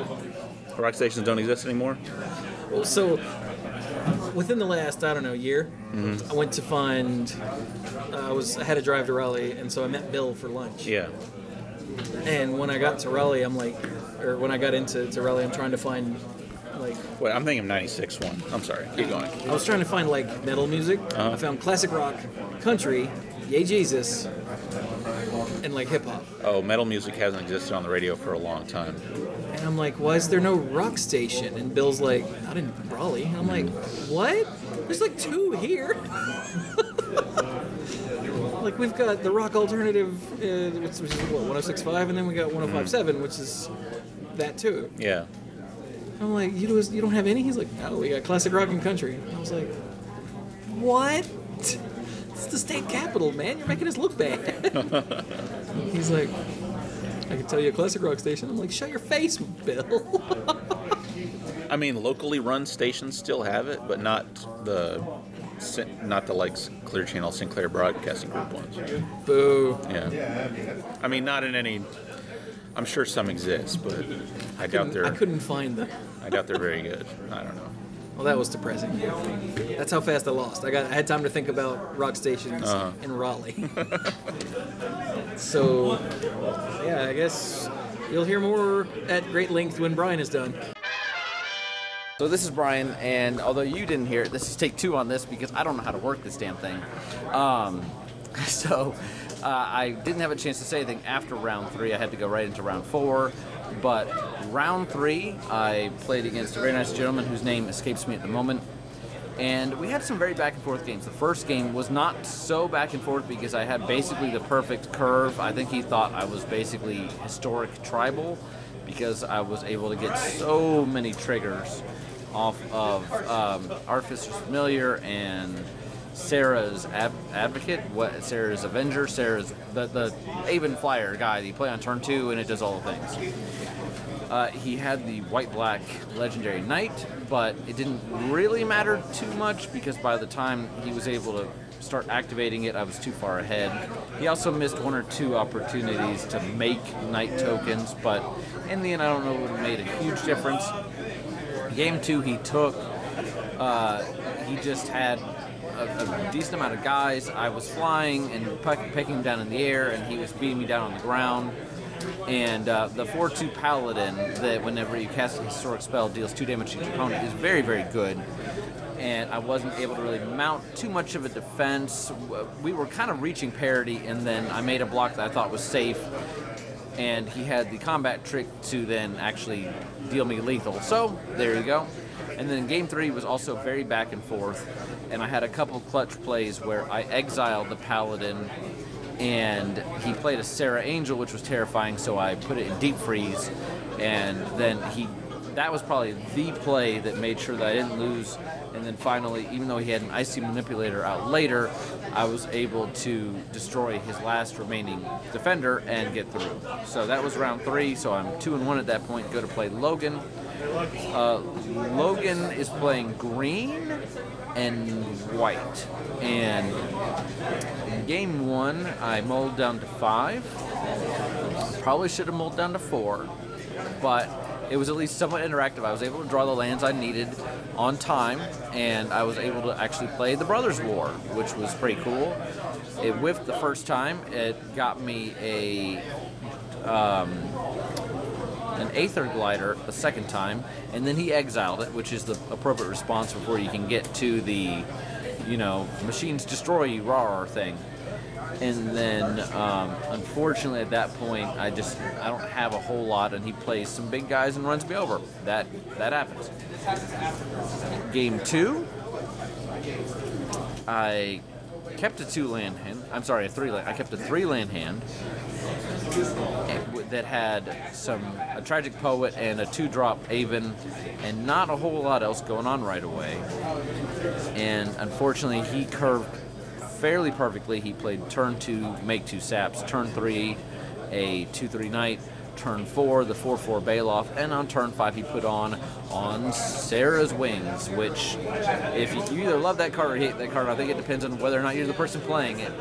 Rock stations don't exist anymore? Well, so within the last, I don't know, year, I went to find, I had to drive to Raleigh, and so I met Bill for lunch. Yeah. And when I got to Raleigh, when I got into Raleigh, I'm trying to find, like... Wait, I'm thinking of 96.1. I'm sorry. Keep going. I was trying to find, like, metal music. I found classic rock, country, Yay Jesus, and, like, hip-hop. Oh, metal music hasn't existed on the radio for a long time. And I'm like, why is there no rock station? And Bill's like, not in Raleigh. And I'm like, what? There's like 2 here. Like, we've got the rock alternative, which is what, 106.5, and then we got 105.7, which is that too. Yeah. I'm like, you don't have any? He's like, no, we got classic rock and country. And I was like, what? It's the state capital, man. You're making us look bad. He's like, I can tell you a classic rock station. I'm like, shut your face, Bill. I mean, locally run stations still have it, but not the like Clear Channel Sinclair Broadcasting Group ones. Boo. Yeah. I mean, not in any. I'm sure some exist, but I doubt they're. I couldn't find them. I doubt they're very good. I don't know. Well, that was depressing. That's how fast I lost. I had time to think about rock stations in Raleigh. So, yeah, I guess you'll hear more at great length when Brian is done. So this is Brian, and although you didn't hear it, this is take 2 on this because I don't know how to work this damn thing. I didn't have a chance to say anything after round 3. I had to go right into round 4. But round 3, I played against a very nice gentleman whose name escapes me at the moment. And we had some very back and forth games. The first game was not so back and forth because I had basically the perfect curve. I think he thought I was basically historic tribal because I was able to get so many triggers off of Artificer's Familiar and Sarah's Advocate, Sarah's Avenger, Sarah's the Aven Flyer guy that you play on turn 2 and it does all the things. He had the white-black Legendary Knight, but it didn't really matter too much because by the time he was able to start activating it, I was too far ahead. He also missed 1 or 2 opportunities to make Knight tokens, but in the end, I don't know if it made a huge difference. Game 2, he took. He just had a decent amount of guys. I was flying and picking him down in the air, and he was beating me down on the ground. And the 4/2 Paladin, that whenever you cast a historic spell deals 2 damage to your opponent, is very, very good. And I wasn't able to really mount too much of a defense. We were kind of reaching parity, and then I made a block that I thought was safe. And he had the combat trick to then actually deal me lethal. So, there you go. And then game 3 was also very back and forth. and I had a couple clutch plays where I exiled the Paladin, and he played a Sarah Angel, which was terrifying, so I put it in deep freeze, and then that was probably the play that made sure that I didn't lose. And then finally, even though he had an Icy Manipulator out later, I was able to destroy his last remaining defender and get through. So that was round 3, so I'm 2-1 at that point. Go to play Logan. Logan is playing green and white. And in game 1, I mulled down to 5. Probably should have mulled down to 4, but it was at least somewhat interactive. I was able to draw the lands I needed on time, and I was able to actually play the Brothers' War, which was pretty cool. It whiffed the first time. It got me an Aether Glider the second time, and then he exiled it, which is the appropriate response before you can get to the, machines destroy you, rawr thing. And then, unfortunately, at that point, I don't have a whole lot, and he plays some big guys and runs me over. That happens. Game 2, I kept a 2-land hand. I'm sorry, a 3-land. I kept a 3-land hand that had a Tragic Poet and a 2-drop Aven, and not a whole lot else going on right away. And unfortunately, he curved fairly perfectly. He played turn 2, make 2 saps, turn 3, a 2/3 knight, turn 4, the 4/4 Baloth, and on turn 5 he put on Sarah's Wings, which if you either love that card or hate that card, I think it depends on whether or not you're the person playing it.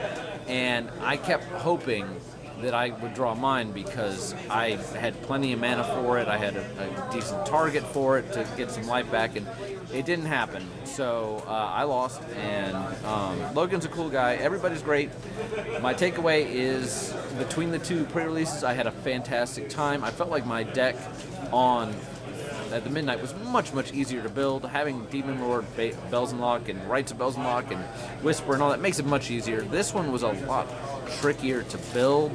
And I kept hoping that I would draw mine because I had plenty of mana for it. I had a decent target for it to get some life back, and it didn't happen. So I lost, and Logan's a cool guy. Everybody's great. My takeaway is between the 2 pre-releases, I had a fantastic time. I felt like my deck at the Midnight was much, much easier to build. Having Demon Lord, Bells and Lock, and Rites of Bells and Lock, and Whisper and all that makes it much easier. This one was a lot trickier to build,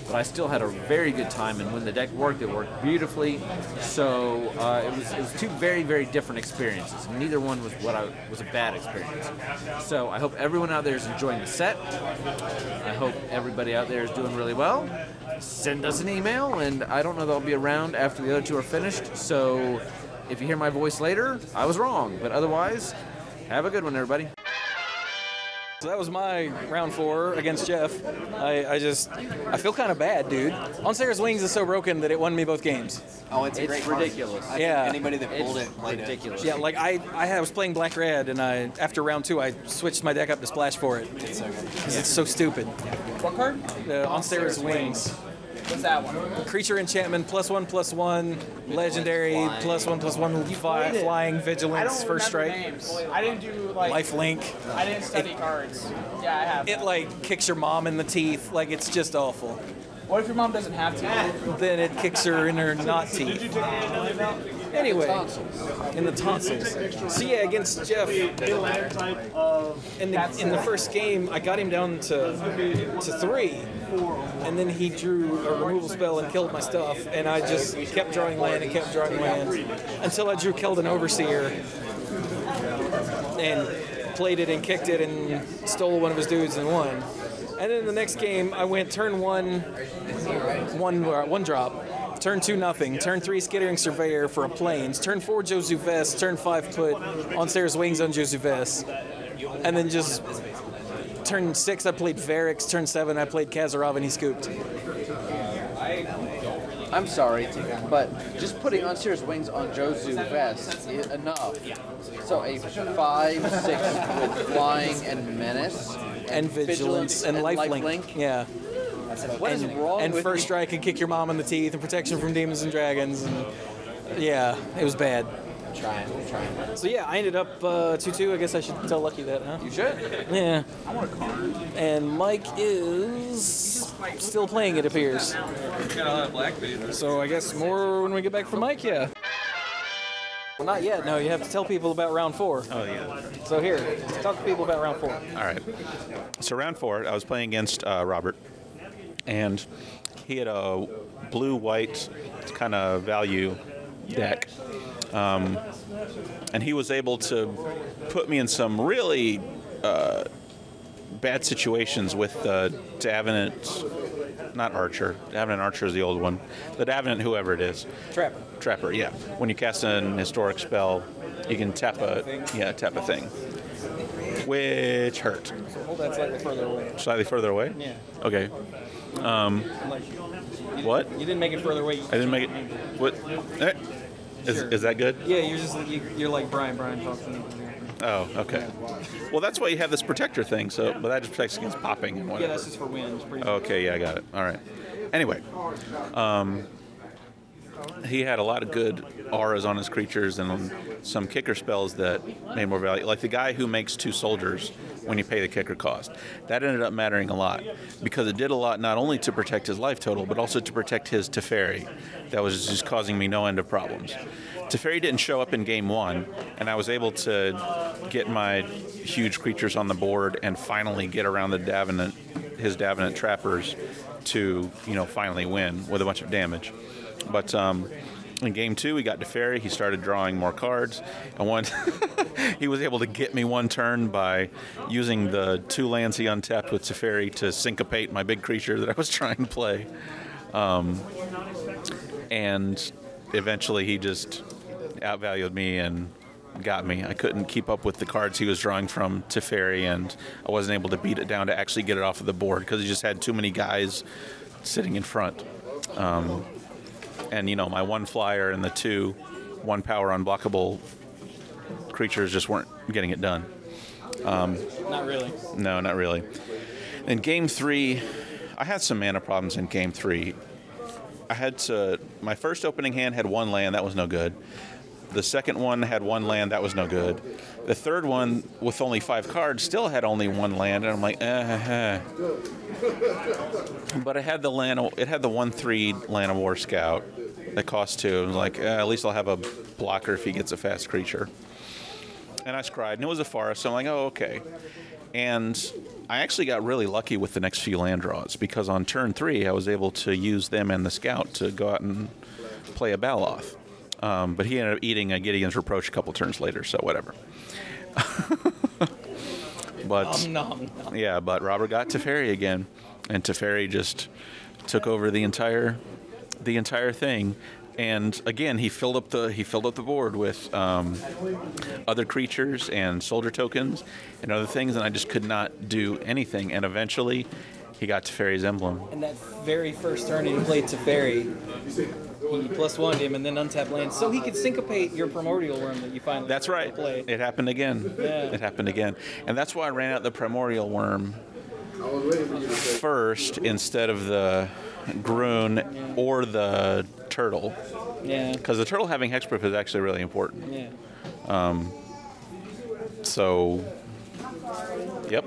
but I still had a very good time, and when the deck worked, it worked beautifully. So it was 2 very, very different experiences. Neither one was a bad experience. So I hope everyone out there is enjoying the set. I hope everybody out there is doing really well. Send us an email, and I don't know that I'll be around after the other 2 are finished. So if you hear my voice later, I was wrong. But otherwise, have a good one, everybody. So that was my round 4 against Jeff. I feel kind of bad, dude. On Sarah's Wings is so broken that it won me both games. Oh, it's great ridiculous. I think anybody that pulled it played ridiculous. Yeah, like I was playing Black-Red, and after round 2, I switched my deck up to Splash for it. It's so good. Because it's so stupid. What card? On Sarah's Wings. What's that one? Creature enchantment, +1/+1, legendary, +1/+1, flying, vigilance, first strike. Names. I didn't do lifelink. I didn't study cards. Yeah, I have. It kicks your mom in the teeth. It's just awful. What if your mom doesn't have teeth? Then it kicks her in her not teeth. Anyway, in the tonsils. So yeah, against Jeff, in the first game, I got him down to 3, and then he drew a removal spell and killed my stuff, and I just kept drawing land and kept drawing land until I drew Keldon Overseer and played it and kicked it and stole one of his dudes and won. And then the next game, I went turn 1, one drop. Turn 2, nothing. Turn 3, Skittering Surveyor for a Plains. Turn 4, Josu Vest. Turn 5, put On Sarah's Wings on Josu Vest. And then just turn 6, I played Varix. Turn 7, I played Kazarov, and he scooped. I'm sorry, but just putting On Sarah's Wings on Josu Vest is enough. So a 5/6 with flying and menace. And vigilance and lifelink. Yeah. What is wrong and with first strike and kick your mom in the teeth and protection from demons and dragons. And yeah, it was bad. I'm trying. So yeah, I ended up 2-2. I guess I should tell Lucky that, huh? You should. Yeah. I want a card. And Mike is still playing, it appears. So I guess more when we get back from Mike, yeah. Well, not yet. No, you have to tell people about round 4. Oh, yeah. So here, talk to people about round 4. All right. So round 4, I was playing against Robert, and he had a blue-white kind of value deck. And he was able to put me in some really bad situations with the Davenant, not Archer. Davenant Archer is the old one. The Davenant, whoever it is. Trapper, yeah. When you cast an historic spell, you can tap a thing. Which hurt. So hold that slightly further away. Slightly further away? Yeah. Okay. What? You didn't make it further away. I didn't make it. What? Is that good? Yeah, you're like Brian. Brian talks to me. Oh, okay. Well, that's why you have this protector thing. So, but that just protects against popping and whatever. Yeah, that's just for wind. Okay, yeah, I got it. All right. Anyway, he had a lot of good auras on his creatures and some kicker spells that made more value. Like the guy who makes 2 soldiers when you pay the kicker cost. That ended up mattering a lot because it did a lot not only to protect his life total, but also to protect his Teferi. That was just causing me no end of problems. Teferi didn't show up in game 1, and I was able to get my huge creatures on the board and finally get around his Davenant trappers to, finally win with a bunch of damage. But in game 2, we got Teferi. He started drawing more cards. And he was able to get me one turn by using the 2 lands he untapped with Teferi to syncopate my big creature that I was trying to play. And eventually he just outvalued me and got me. I couldn't keep up with the cards he was drawing from Teferi, and I wasn't able to beat it down to actually get it off of the board because he just had too many guys sitting in front. And, my 1 flyer and the 2 1 power unblockable creatures just weren't getting it done. Not really. No, not really. In game 3, I had some mana problems in game 3. My first opening hand had 1 land, that was no good. The second one had 1 land, that was no good. The third one, with only 5 cards, still had only 1 land, and I'm like, But it had the 1/3 Land of War Scout that cost 2. I was like, at least I'll have a blocker if he gets a fast creature. And I scryed, and it was a forest, so I'm like, oh, okay. And I actually got really lucky with the next few land draws, because on turn 3, I was able to use them and the Scout to go out and play a Baloth. But he ended up eating a Gideon's Reproach a couple turns later, so whatever. But yeah, but Robert got Teferi again, and Teferi just took over the entire thing. And again, he filled up the board with other creatures and soldier tokens and other things, and I just could not do anything. And eventually, he got Teferi's emblem. And that very first turn he played Teferi, he +1'd him and then untapped land, so he could syncopate your Primordial Worm that you finally. That's right. Play. It happened again. Yeah. It happened again, and that's why I ran out the Primordial Worm first instead of the Groon or the Turtle. Yeah. Because the Turtle having hexproof is actually really important. Yeah. So, yep.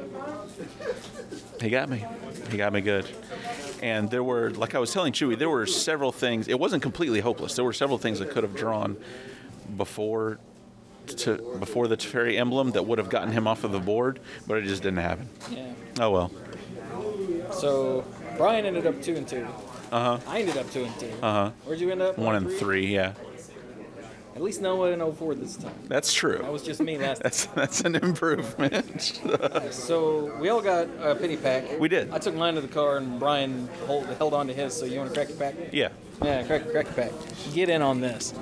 He got me. He got me good. And there were, like I was telling Chewie, there were several things. It wasn't completely hopeless. There were several things that could have drawn before the Teferi emblem that would have gotten him off of the board, but it just didn't happen. Yeah. Oh well. So Brian ended up 2-2. Uh huh. I ended up 2-2. Uh huh. Where'd you end up? 1-3. Yeah. At least no 1-4 this time. That's true. That was just me last time. That's an improvement. So we all got a pity pack. We did. I took mine to the car, and Brian held on to his. So you want to crack your pack? Yeah. Yeah, crack your pack. Get in on this.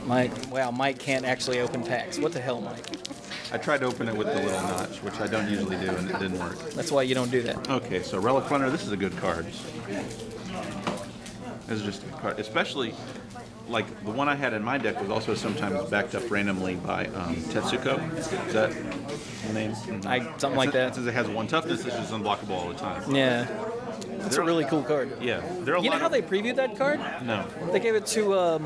Mike can't actually open packs. What the hell, Mike? I tried to open it with the little notch, which I don't usually do, and it didn't work. That's why you don't do that. Okay, so Relic Hunter, this is a good card. This is just a good card, especially like the one I had in my deck was also sometimes backed up randomly by Tetsuko. Is that the name? Something like that. Since it has 1 toughness, it's just unblockable all the time. Yeah. It's a really cool card. Yeah. You know how they previewed that card? No. They gave it to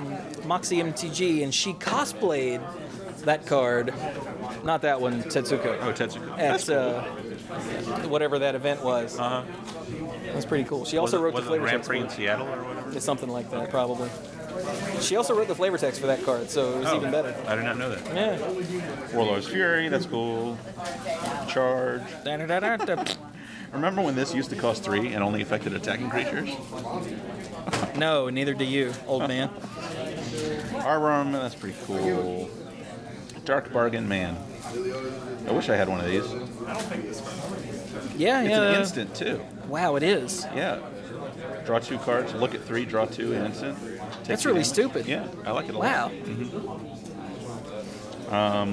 Moxie MTG, and she cosplayed that card. Not that one, Tetsuko. Oh, Tetsuko. At whatever that event was. Uh-huh. That's pretty cool. She also wrote the flavor text. Was it Grand Prix in Seattle or whatever? It's something like that, probably. She also wrote the flavor text for that card, so it was even better. I did not know that. Yeah. Warlord's Fury, that's cool. Charge. Remember when this used to cost 3 and only affected attacking creatures? No, neither do you, old man. Arbor, that's pretty cool. Dark Bargain Man. I wish I had one of these. Yeah, it's yeah. an instant too. Wow, it is. Yeah. Draw 2 cards, look at 3, draw 2, instant. That's really stupid. Yeah, I like it a wow. lot.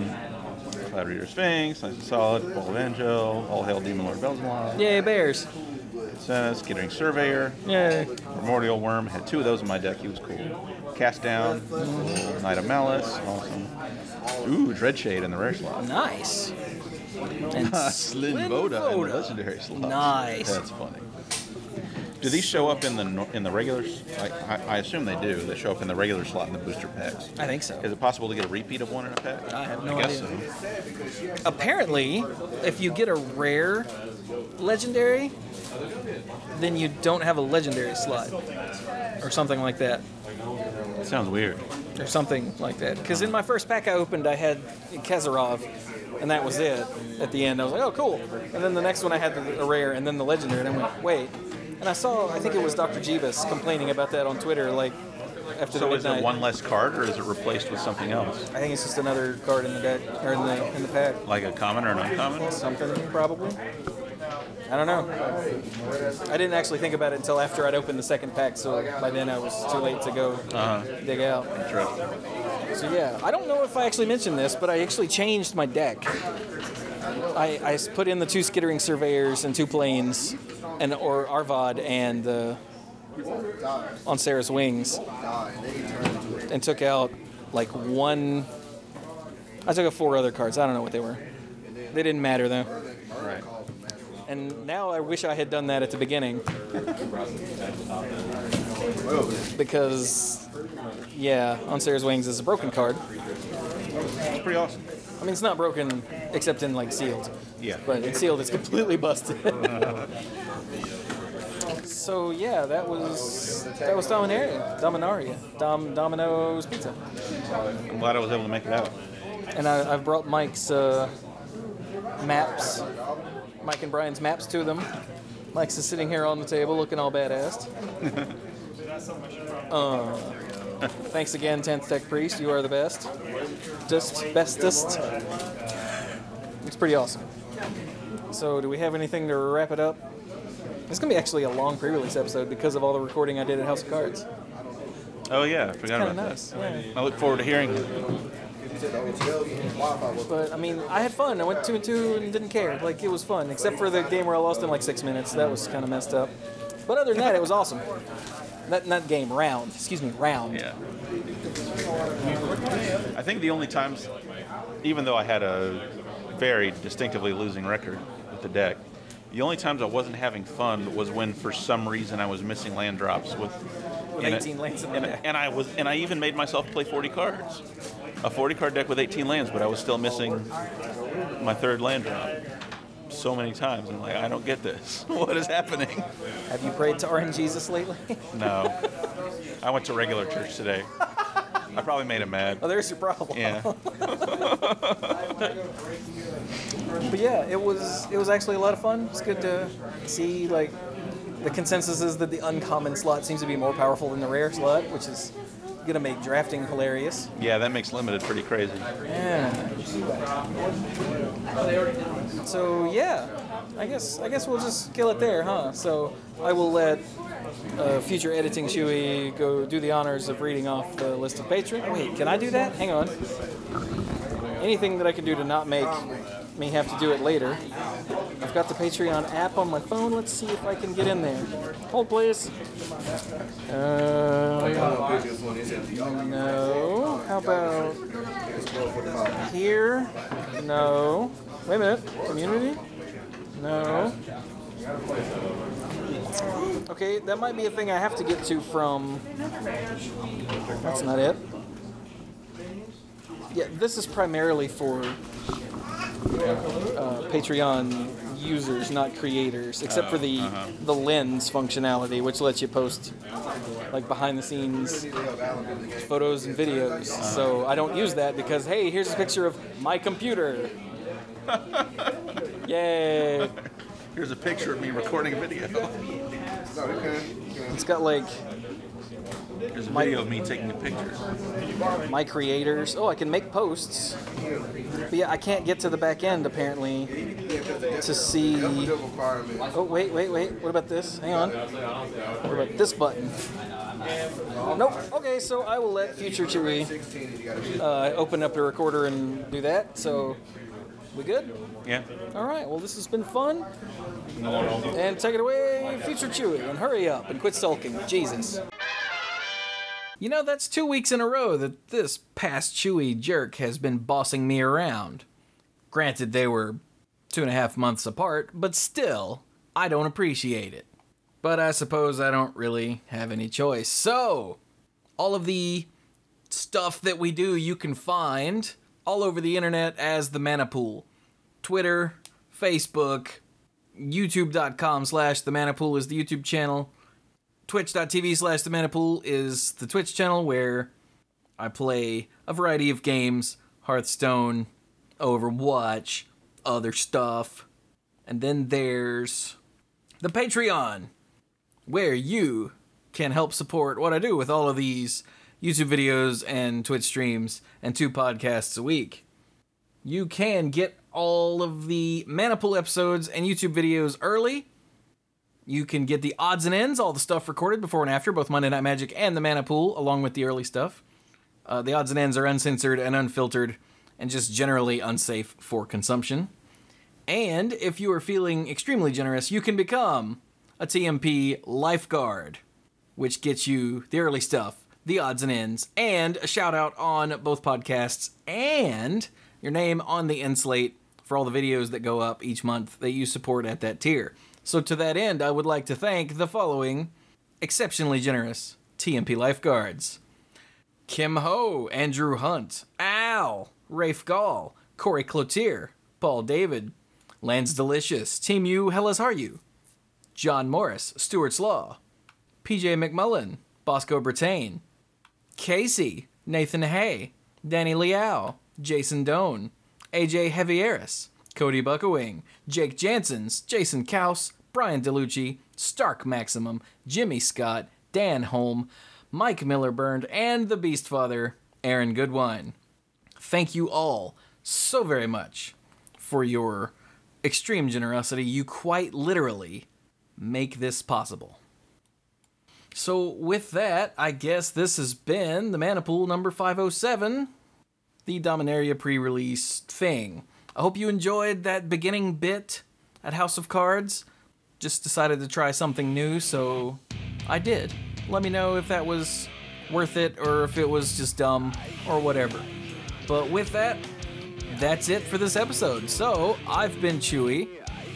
Cloud Reader Sphinx, nice and solid. Ball of Angel, All Hail Demon Lord Belzmalon. Yay, bears. It says Skittering Surveyor. Yay. Primordial Worm, had 2 of those in my deck, he was cool. Cast Down, Knight of Malice, awesome. Ooh, Dreadshade in the rare slot. Nice. And Slin Voda in the legendary slot. Nice. That's funny. Do these show up in the regulars? I assume they do. They show up in the regular slot in the booster packs. I think so. Is it possible to get a repeat of one in a pack? I have no guess idea. so. Apparently, if you get a rare legendary, then you don't have a legendary slot. Or something like that. Sounds weird. Or something like that. Because in my first pack I opened, I had Kazarov, and that was it. At the end, I was like, oh, cool. And then the next one I had a rare, and then the legendary, and I went, wait. And I saw, I think it was Dr. Jeebus complaining about that on Twitter, like, after the midnight. So is it one less card, or is it replaced with something else? I think it's just another card in the deck, or in the pack. Like a common or an uncommon? Something, probably. I don't know. I didn't actually think about it until after I'd opened the second pack, so by then I was too late to go dig out. Interesting. So yeah, I don't know if I actually mentioned this, but I actually changed my deck. I put in the 2 Skittering Surveyors and 2 Planes, or Arvad and on Sarah's Wings, and took out like 1. I took out 4 other cards. I don't know what they were. They didn't matter though. Right. And now I wish I had done that at the beginning. Because, yeah, on Sarah's Wings is a broken card. It's pretty awesome. I mean, it's not broken except in, like, sealed. Yeah. But in sealed, it's completely busted. So, yeah, that was Dominaria. Domino's Pizza. I'm glad I was able to make it out. And I've brought Mike's maps. Mike and Brian's maps to them. Mike's is sitting here on the table looking all badass. Thanks again, 10th Tech Priest. You are the best. Bestest. It's pretty awesome. So, do we have anything to wrap it up? It's going to be actually a long pre-release episode because of all the recording I did at House of Cards. Oh, yeah. I forgot about nice. that. Yeah. I look forward to hearing it. But, I mean, I had fun. I went 2-2 and didn't care. Like, it was fun. Except for the game where I lost in like 6 minutes. That was kind of messed up. But other than that, it was awesome. Not game, round. Excuse me, round. Yeah. I think the only times, even though I had a very distinctively losing record with the deck, the only times I wasn't having fun was when, for some reason, I was missing land drops with 18 lands in the deck. And I even made myself play 40 cards. A 40-card deck with 18 lands, but I was still missing my 3rd land drop so many times. I'm like, I don't get this. What is happening? Have you prayed to RNGesus lately? No. I went to regular church today. I probably made him mad. Oh, there's your problem. Yeah. But yeah, it was actually a lot of fun. It's good to see, like, the consensus is that the uncommon slot seems to be more powerful than the rare slot, which is gonna make drafting hilarious. Yeah, that makes limited pretty crazy. Yeah. So yeah, I guess we'll just kill it there, huh? So I will let future editing Chewie go do the honors of reading off the list of patrons. Wait, can I do that? Hang on. Anything that I can do to not make me have to do it later. I've got the Patreon app on my phone. Let's see if I can get in there. Hold, please. No. How about here? No. Wait a minute. Community? No. Okay, that might be a thing I have to get to from... That's not it. Yeah, this is primarily for Patreon users, not creators, except for the lens functionality, which lets you post like behind the scenes photos and videos. So I don't use that because, hey, here's a picture of my computer. Yay. Here's a picture of me recording a video. It's got like There's a video of me taking a picture. My creators. Oh, I can make posts. But yeah, I can't get to the back end apparently to see. Oh, wait. What about this? Hang on. What about this button? Nope. Okay, so I will let Future Chewie open up the recorder and do that. So, we good? Yeah. All right. Well, this has been fun. And take it away, Future Chewie, and hurry up and quit sulking. Jesus. You know, that's 2 weeks in a row that this past Chewie jerk has been bossing me around. Granted, they were 2.5 months apart, but still, I don't appreciate it. But I suppose I don't really have any choice. So, all of the stuff that we do you can find all over the internet as the Mana Pool. Twitter, Facebook, youtube.com/themanapool is the YouTube channel. Twitch.tv/themanapool is the Twitch channel where I play a variety of games, Hearthstone, Overwatch, other stuff. And then there's the Patreon, where you can help support what I do with all of these YouTube videos and Twitch streams and 2 podcasts a week. You can get all of the Mana Pool episodes and YouTube videos early. You can get the odds and ends, all the stuff recorded before and after, both Monday Night Magic and the Mana Pool, along with the early stuff. The odds and ends are uncensored and unfiltered, and just generally unsafe for consumption. And if you are feeling extremely generous, you can become a TMP lifeguard, which gets you the early stuff, the odds and ends, and a shout out on both podcasts, and your name on the end slate for all the videos that go up each month that you support at that tier. So to that end, I would like to thank the following exceptionally generous TMP lifeguards: Kim Ho, Andrew Hunt, Al, Rafe Gall, Corey Cloutier, Paul David, Lance Delicious, Team U, Hellas Are You, John Morris, Stuart's Law, PJ McMullen, Bosco Brittain, Casey, Nathan Hay, Danny Liao, Jason Doan, AJ Javieres, Cody Buckawing, Jake Jansons, Jason Kaus, Brian DeLucci, Stark Maximum, Jimmy Scott, Dan Holm, Mike Miller-Burned, and the Beast Father, Aaron Goodwine. Thank you all so very much for your extreme generosity. You quite literally make this possible. So with that, I guess this has been the Mana Pool number 507, the Dominaria pre-release thing. I hope you enjoyed that beginning bit at House of Cards. Just decided to try something new, so I did. Let me know if that was worth it or if it was just dumb or whatever. But with that, that's it for this episode. So, I've been Chewie.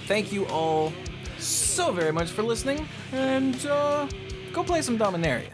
Thank you all so very much for listening, and go play some Dominaria.